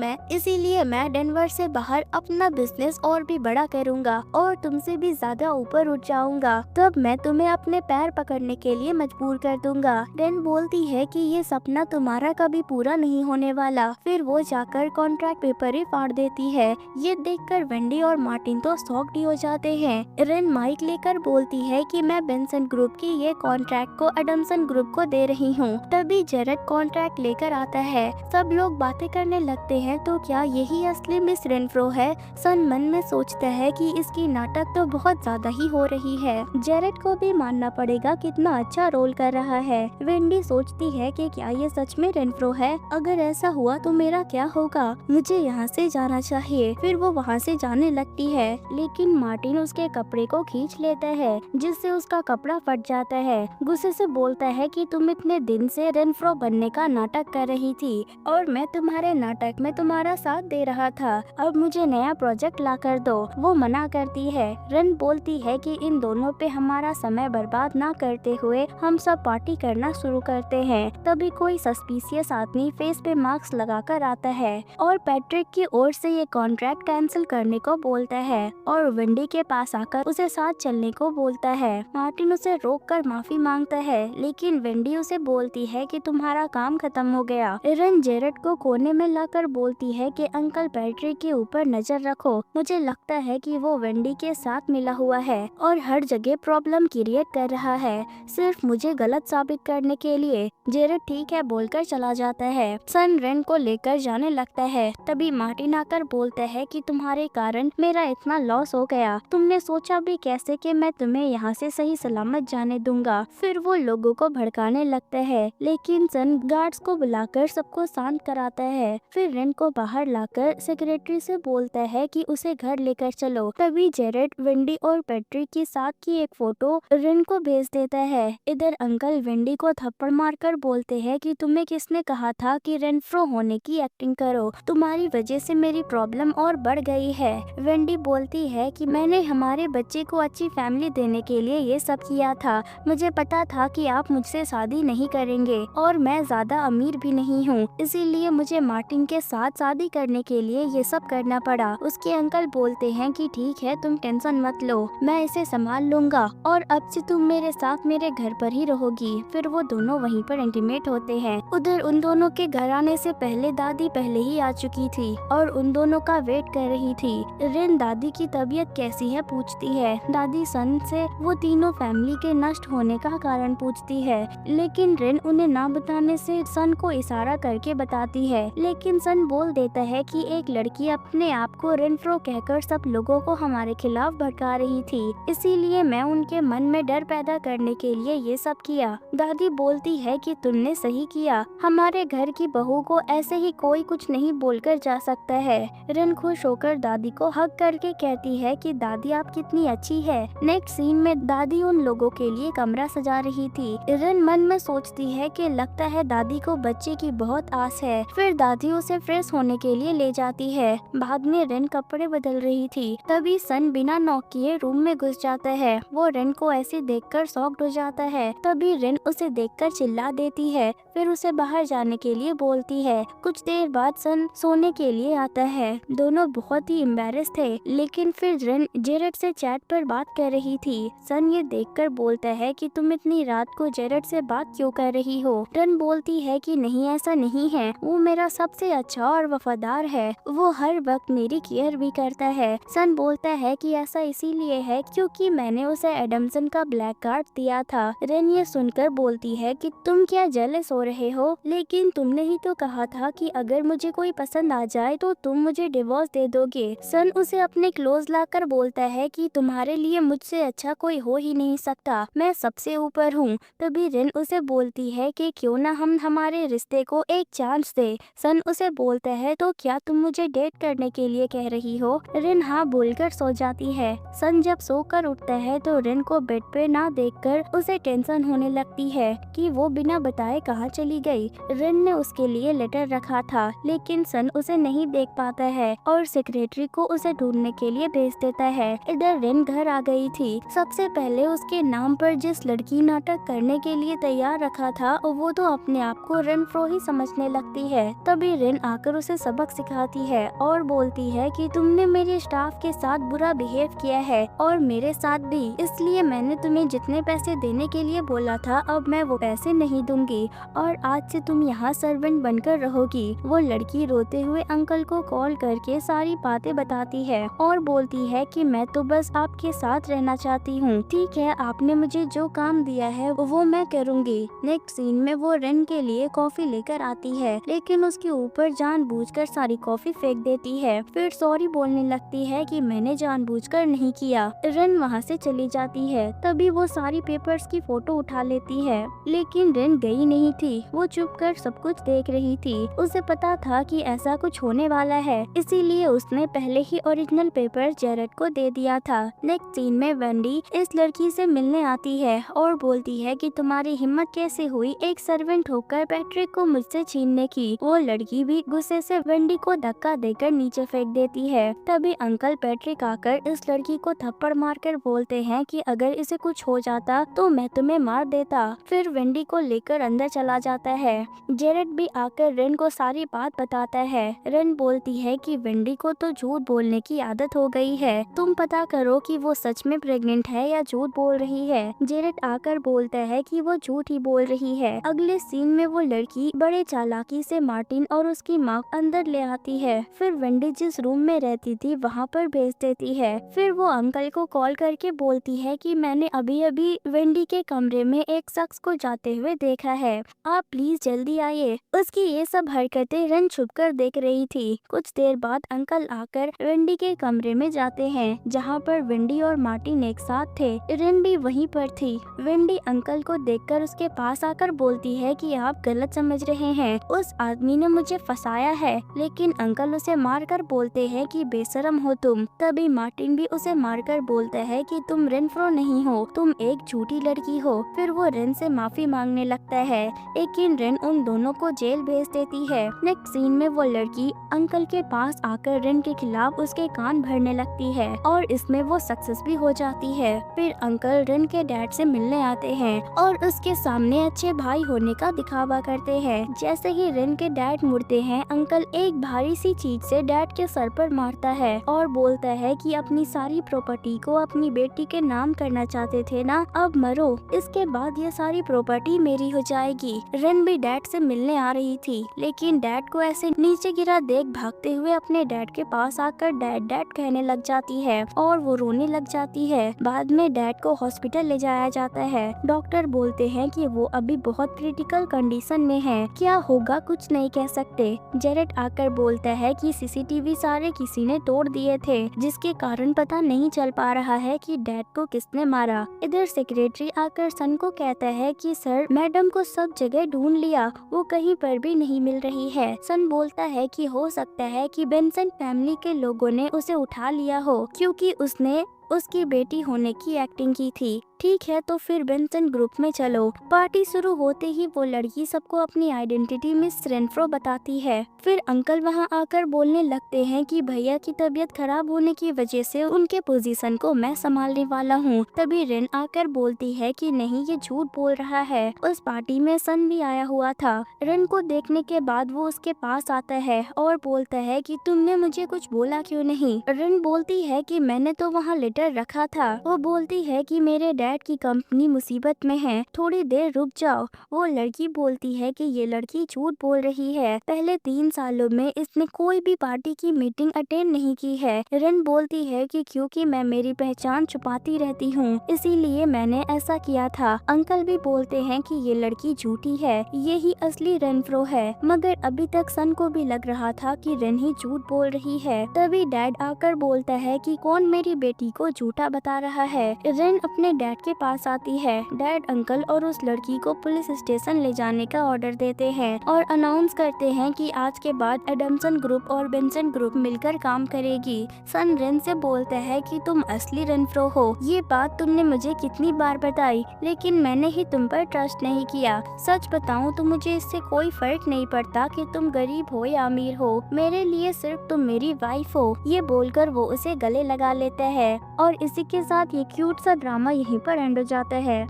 S1: मैं डेनवर से बाहर अपना बिजनेस और भी बड़ा करूंगा और तुमसे भी ज्यादा ऊपर उठ जाऊंगा, तब मैं तुम्हें अपने पैर पकड़ने के लिए मजबूर कर दूंगा। रेन बोलती है कि ये सपना तुम्हारा कभी पूरा नहीं होने वाला। फिर वो जाकर कॉन्ट्रैक्ट पेपर ही फाड़ देती है। ये देखकर वेंडी और मार्टिन तो शॉक्ड ही हो जाते हैं। रेन माइक लेकर बोलती है कि मैं बेंसन ग्रुप की ये कॉन्ट्रैक्ट को एडमसन ग्रुप को दे रही हूँ। तभी जेरेड कॉन्ट्रैक्ट लेकर आता है। सब लोग बातें करने लगते हैं, तो क्या यही असली मिस रेनफ्रो है। सन मन में सोचता है कि इसकी नाटक तो बहुत ज्यादा ही हो रही है, जेरेड को भी मानना पड़ेगा कितना अच्छा रोल कर रहा है। वेंडी सोचती है कि क्या ये सच में रेनफ्रो है, अगर ऐसा हुआ तो मेरा क्या होगा, मुझे यहाँ से जाना चाहिए। फिर वो वहाँ से जाने लगती है, लेकिन मार्टिन उसके कपड़े को खींच लेता है, जिससे उसका कपड़ा फट जाता है। गुस्से से बोलता है कि तुम इतने दिन से रेनफ्रो बनने का नाटक कर रही थी और मैं तुम्हारे नाटक में तुम्हारा साथ दे रहा था, अब मुझे नया प्रोजेक्ट ला कर दो। वो मना करती है। रेन बोलती है कि इन दोनों पे हमारा समय बर्बाद ना करते हुए हम सब पार्टी करना शुरू करते हैं। तभी कोई सस्पिशियस आदमी फेस पे मास्क लगाकर आता है और पैट्रिक की ओर से ये कॉन्ट्रैक्ट कैंसिल करने को बोलता है और वेंडी के पास आकर उसे साथ चलने को बोलता है। मार्टिन उसे रोककर माफी मांगता है, लेकिन वेंडी उसे बोलती है कि तुम्हारा काम खत्म हो गया। रेन जेरेड को कोने में लाकर बोलती है कि अंकल पैट्रिक के ऊपर नजर रखो, मुझे लगता है कि वो वेंडी के साथ मिला हुआ है और हर जगह प्रॉब्लम क्रिएट कर रहा है, सिर्फ मुझे गलत साबित करने के लिए। जेरेड ठीक है बोलकर चला जाता है। सन रेन को लेकर जाने लगता है। तभी मार्टिन आकर बोलता है कि तुम्हारे कारण मेरा इतना लॉस हो गया, तुमने सोचा भी कैसे कि मैं तुम्हें यहाँ से सही सलामत जाने दूंगा। फिर वो लोगों को भड़काने लगता है, लेकिन सन गार्ड्स को बुलाकर सबको शांत कराता है। फिर रेन को बाहर लाकर सेक्रेटरी पेट्री से बोलता है कि उसे घर लेकर चलो। तभी जेरेड वेंडी और पैट्रिक के साथ की एक फोटो रिन को भेज देता है। इधर अंकल वेंडी को थप्पड़ मारकर बोलते हैं कि तुम्हें किसने कहा था कि रेनफ्रो होने की एक्टिंग करो, तुम्हारी वजह से मेरी प्रॉब्लम और बढ़ गई है। वेंडी बोलती है कि मैंने हमारे बच्चे को अच्छी फैमिली देने के लिए ये सब किया था। मुझे पता था कि आप मुझसे शादी नहीं करेंगे और मैं ज्यादा अमीर भी नहीं हूँ, इसीलिए मुझे मार्टिन के साथ शादी करने के लिए ये सब करना पड़ा। उसके अंकल बोलते हैं कि ठीक है, तुम टेंशन मत लो, मैं इसे संभाल लूंगा और अब से तुम मेरे साथ मेरे घर पर ही रहोगी। फिर वो दोनों वहीं पर इंटीमेट होते हैं। उधर उन दोनों के घर आने से पहले दादी पहले ही आ चुकी थी और उन दोनों का वेट कर रही थी। रिन दादी की तबीयत कैसी है पूछती है। दादी सन से वो तीनों फैमिली के नष्ट होने का कारण पूछती है, लेकिन रिन उन्हें ना बताने से सन को इशारा करके बताती है। लेकिन सन बोल देता है कि एक लड़की अपने आप को रेनफ्रो कहकर सब लोगों को हमारे खिलाफ भड़का रही थी, इसीलिए मैं उनके मन में डर पैदा करने के लिए ये सब किया। दादी बोलती है कि तुमने सही किया, हमारे घर की बहू को ऐसे ही कोई कुछ नहीं बोलकर जा सकता है। रिन खुश होकर दादी को हग करके कहती है कि दादी आप कितनी अच्छी है। नेक्स्ट सीन में दादी उन लोगों के लिए कमरा सजा रही थी। रिन मन में सोचती है कि लगता है दादी को बच्चे की बहुत आस है। फिर दादी उसे फ्रेश होने के लिए ले जाती है। बाद में रिन कपड़े बदल रही थी, तभी सन बिना नॉक किए रूम में घुस जाता है। वो रिन को ऐसे देखकर शॉक्ड हो जाता है। तभी रिन उसे देखकर चिल्ला देती है, फिर उसे बाहर जाने के लिए बोलती है। कुछ देर बाद सन सोने के लिए आता है। दोनों बहुत ही एम्बैरेस थे, लेकिन फिर रिन जेरेड से चैट पर बात कर रही थी। सन ये देखकर बोलता है कि तुम इतनी रात को जेरेड से बात क्यों कर रही हो। रिन बोलती है कि नहीं, ऐसा नहीं है, वो मेरा सबसे अच्छा और वफादार है, वो हर वक्त मेरी केयर भी करता है। सन बोलता है कि ऐसा इसीलिए है क्योंकि मैंने उसे एडमसन का ब्लैक कार्ड दिया था। रिन ये सुनकर बोलती है कि तुम क्या जेलस हो रहे हो, लेकिन तुमने ही तो कहा था कि अगर मुझे कोई पसंद आ जाए तो तुम मुझे डिवोर्स दे दोगे। सन उसे अपने क्लोज लाकर बोलता है कि तुम्हारे लिए मुझसे अच्छा कोई हो ही नहीं सकता, मैं सबसे ऊपर हूँ। तभी रिन उसे बोलती है कि क्यों ना हम हमारे रिश्ते को एक चांस दे। सन उसे बोलता है तो क्या तुम मुझे डेट करने के लिए कह रही हो। रिन हाँ बोलकर सो जाती है। सन जब सोकर उठता है तो रिन को बेड पे ना देखकर उसे टेंशन होने लगती है कि वो बिना बताए कहाँ चली गई। रिन ने उसके लिए लेटर रखा था, लेकिन सन उसे नहीं देख पाता है और सेक्रेटरी को उसे ढूंढने के लिए भेज देता है। इधर रिन घर आ गई थी। सबसे पहले उसके नाम पर जिस लड़की नाटक करने के लिए तैयार रखा था वो तो अपने आप को रेनफ्रो ही समझने लगती है। तभी रिन आकर उसे सबक सिखाती है और बोलती है कि तुमने मेरे स्टाफ के साथ बुरा बिहेव किया है और मेरे साथ भी, इसलिए मैंने तुम्हें जितने पैसे देने के लिए बोला था अब मैं वो पैसे नहीं दूंगी और आज से तुम यहाँ सर्वेंट बनकर रहोगी। वो लड़की रोते हुए अंकल को कॉल करके सारी बातें बताती है और बोलती है कि मैं तो बस आपके साथ रहना चाहती हूँ, ठीक है आपने मुझे जो काम दिया है वो मैं करूँगी। नेक्स्ट सीन में वो रिन के लिए कॉफी लेकर आती है, लेकिन उसके ऊपर जानबूझकर सारी कॉफी फेंक देती है। फिर सॉरी बोलने लगती है कि मैंने जानबूझकर नहीं किया। रिन वहाँ से चली जाती है। तभी वो सारी पेपर्स की फोटो उठा लेती है, लेकिन रिन गई नहीं थी, वो चुप कर सब कुछ देख रही थी। उसे पता था कि ऐसा कुछ होने वाला है, इसीलिए उसने पहले ही ओरिजिनल पेपर जेरेड को दे दिया था। नेक्स्ट सीन में वेंडी इस लड़की से मिलने आती है और बोलती है कि तुम्हारी हिम्मत कैसे हुई एक सर्वेंट होकर पैट्रिक को मुझसे छीनने की। वो लड़की भी गुस्से से वेंडी को धक्का देकर नीचे फेंक देती है। तभी अंकल पैट्रिक आकर इस लड़की को थप्पड़ मारकर बोलते हैं कि अगर इसे कुछ हो जाता तो मैं तुम्हें मार देता। फिर वेंडी को लेकर अंदर चला जाता है। जेरेड भी आकर रिन को सारी बात बताता है। रिन बोलती है कि वेंडी को तो झूठ बोलने की आदत हो गई है, तुम पता करो कि वो सच में प्रेग्नेंट है या झूठ बोल रही है। जेरेड आकर बोलता है कि वो झूठ ही बोल रही है। अगले सीन में वो लड़की बड़े चालाकी से मार्टिन और उसकी माँ अंदर ले आती है। फिर वेंडी जिस रूम में रहती थी वहाँ पर भेज देती है। फिर वो अंकल को कॉल करके बोलती है कि मैंने अभी अभी वेंडी के कमरे में एक शख्स को जाते हुए देखा है, आप प्लीज जल्दी आइए। उसकी ये सब हरकतें रिन छुपकर देख रही थी। कुछ देर बाद अंकल आकर वेंडी के कमरे में जाते हैं, जहाँ पर वेंडी और मार्टिन एक साथ थे। रिन भी वहीं पर थी। वेंडी अंकल को देखकर उसके पास आकर बोलती है कि आप गलत समझ रहे हैं, उस आदमी ने मुझे फंसाया है। लेकिन अंकल उसे उसे मारकर बोलते हैं कि बेशरम हो तुम। तभी मार्टिन भी उसे मारकर बोलता है कि तुम रेनफ्रो नहीं हो, तुम एक झूठी लड़की हो। फिर वो रेन से माफी मांगने लगता है, लेकिन रेन उन दोनों को जेल भेज देती है। नेक्स्ट सीन में वो लड़की अंकल के पास आकर रेन के खिलाफ उसके कान भरने लगती है और इसमें वो सक्सेस भी हो जाती है। फिर अंकल रेन के डैड से मिलने आते हैं और उसके सामने अच्छे भाई होने का दिखावा करते हैं। जैसे ही रेन के डैड मुड़ते हैं, अंकल एक भारी सी चीज से डैड के सर पर मारता है और बोलता है कि अपनी सारी प्रॉपर्टी को अपनी बेटी के नाम करना चाहते थे ना, अब मरो, इसके बाद ये सारी प्रॉपर्टी मेरी हो जाएगी। रेन भी डैड से मिलने आ रही थी, लेकिन डैड को ऐसे नीचे गिरा देख भागते हुए अपने डैड के पास आकर डैड डैड कहने लग जाती है और वो रोने लग जाती है। बाद में डैड को हॉस्पिटल ले जाया जाता है। डॉक्टर बोलते हैं कि वो अभी बहुत क्रिटिकल कंडीशन में है, क्या होगा कुछ नहीं कह सकते। जेरेट आकर बोलता है कि सीसीटीवी सारे किसी ने तोड़ दिए थे, जिसके कारण पता नहीं चल पा रहा है कि डैड को किसने मारा। इधर सेक्रेटरी आकर सन को कहता है कि सर, मैडम को सब जगह ढूंढ लिया, वो कहीं पर भी नहीं मिल रही है। सन बोलता है कि हो सकता है कि बेंसन फैमिली के लोगों ने उसे उठा लिया हो, क्योंकि उसने उसकी बेटी होने की एक्टिंग की थी। ठीक है, तो फिर बेंसन ग्रुप में चलो। पार्टी शुरू होते ही वो लड़की सबको अपनी आइडेंटिटी मिस रेनफ्रो बताती है। फिर अंकल वहां आकर बोलने लगते हैं कि भैया की तबीयत खराब होने की वजह से उनके पोजीशन को मैं संभालने वाला हूँ। तभी रेन आकर बोलती है कि नहीं, ये झूठ बोल रहा है, उस पार्टी में सन भी आया हुआ था। रेन को देखने के बाद वो उसके पास आता है और बोलता है कि तुमने मुझे कुछ बोला क्यों नहीं। रेन बोलती है कि मैंने तो वहाँ लेटर रखा था। वो बोलती है कि मेरे डैड की कंपनी मुसीबत में है, थोड़ी देर रुक जाओ। वो लड़की बोलती है कि ये लड़की झूठ बोल रही है, पहले 3 सालों में इसने कोई भी पार्टी की मीटिंग अटेंड नहीं की है। रेन बोलती है कि क्योंकि मैं मेरी पहचान छुपाती रहती हूँ, इसीलिए मैंने ऐसा किया था। अंकल भी बोलते हैं कि ये लड़की झूठी है, यही असली रेनफ्रो है, मगर अभी तक सन को भी लग रहा था कि रेन ही झूठ बोल रही है। तभी डैड आकर बोलता है कि कौन मेरी बेटी को झूठा बता रहा है। रेन अपने डैड के पास आती है। डैड अंकल और उस लड़की को पुलिस स्टेशन ले जाने का ऑर्डर देते हैं और अनाउंस करते हैं कि आज के बाद एडम्सन ग्रुप और बेंसन ग्रुप मिलकर काम करेगी। सन रेन से बोलता है कि तुम असली रेनफ्रो हो, ये बात तुमने मुझे कितनी बार बताई, लेकिन मैंने ही तुम पर ट्रस्ट नहीं किया। सच बताऊं तो मुझे इससे कोई फर्क नहीं पड़ता कि तुम गरीब हो या अमीर हो, मेरे लिए सिर्फ तुम मेरी वाइफ हो। ये बोलकर वो उसे गले लगा लेता है और इसी के साथ ये क्यूट सा ड्रामा यहीं पर एंड हो जाता है।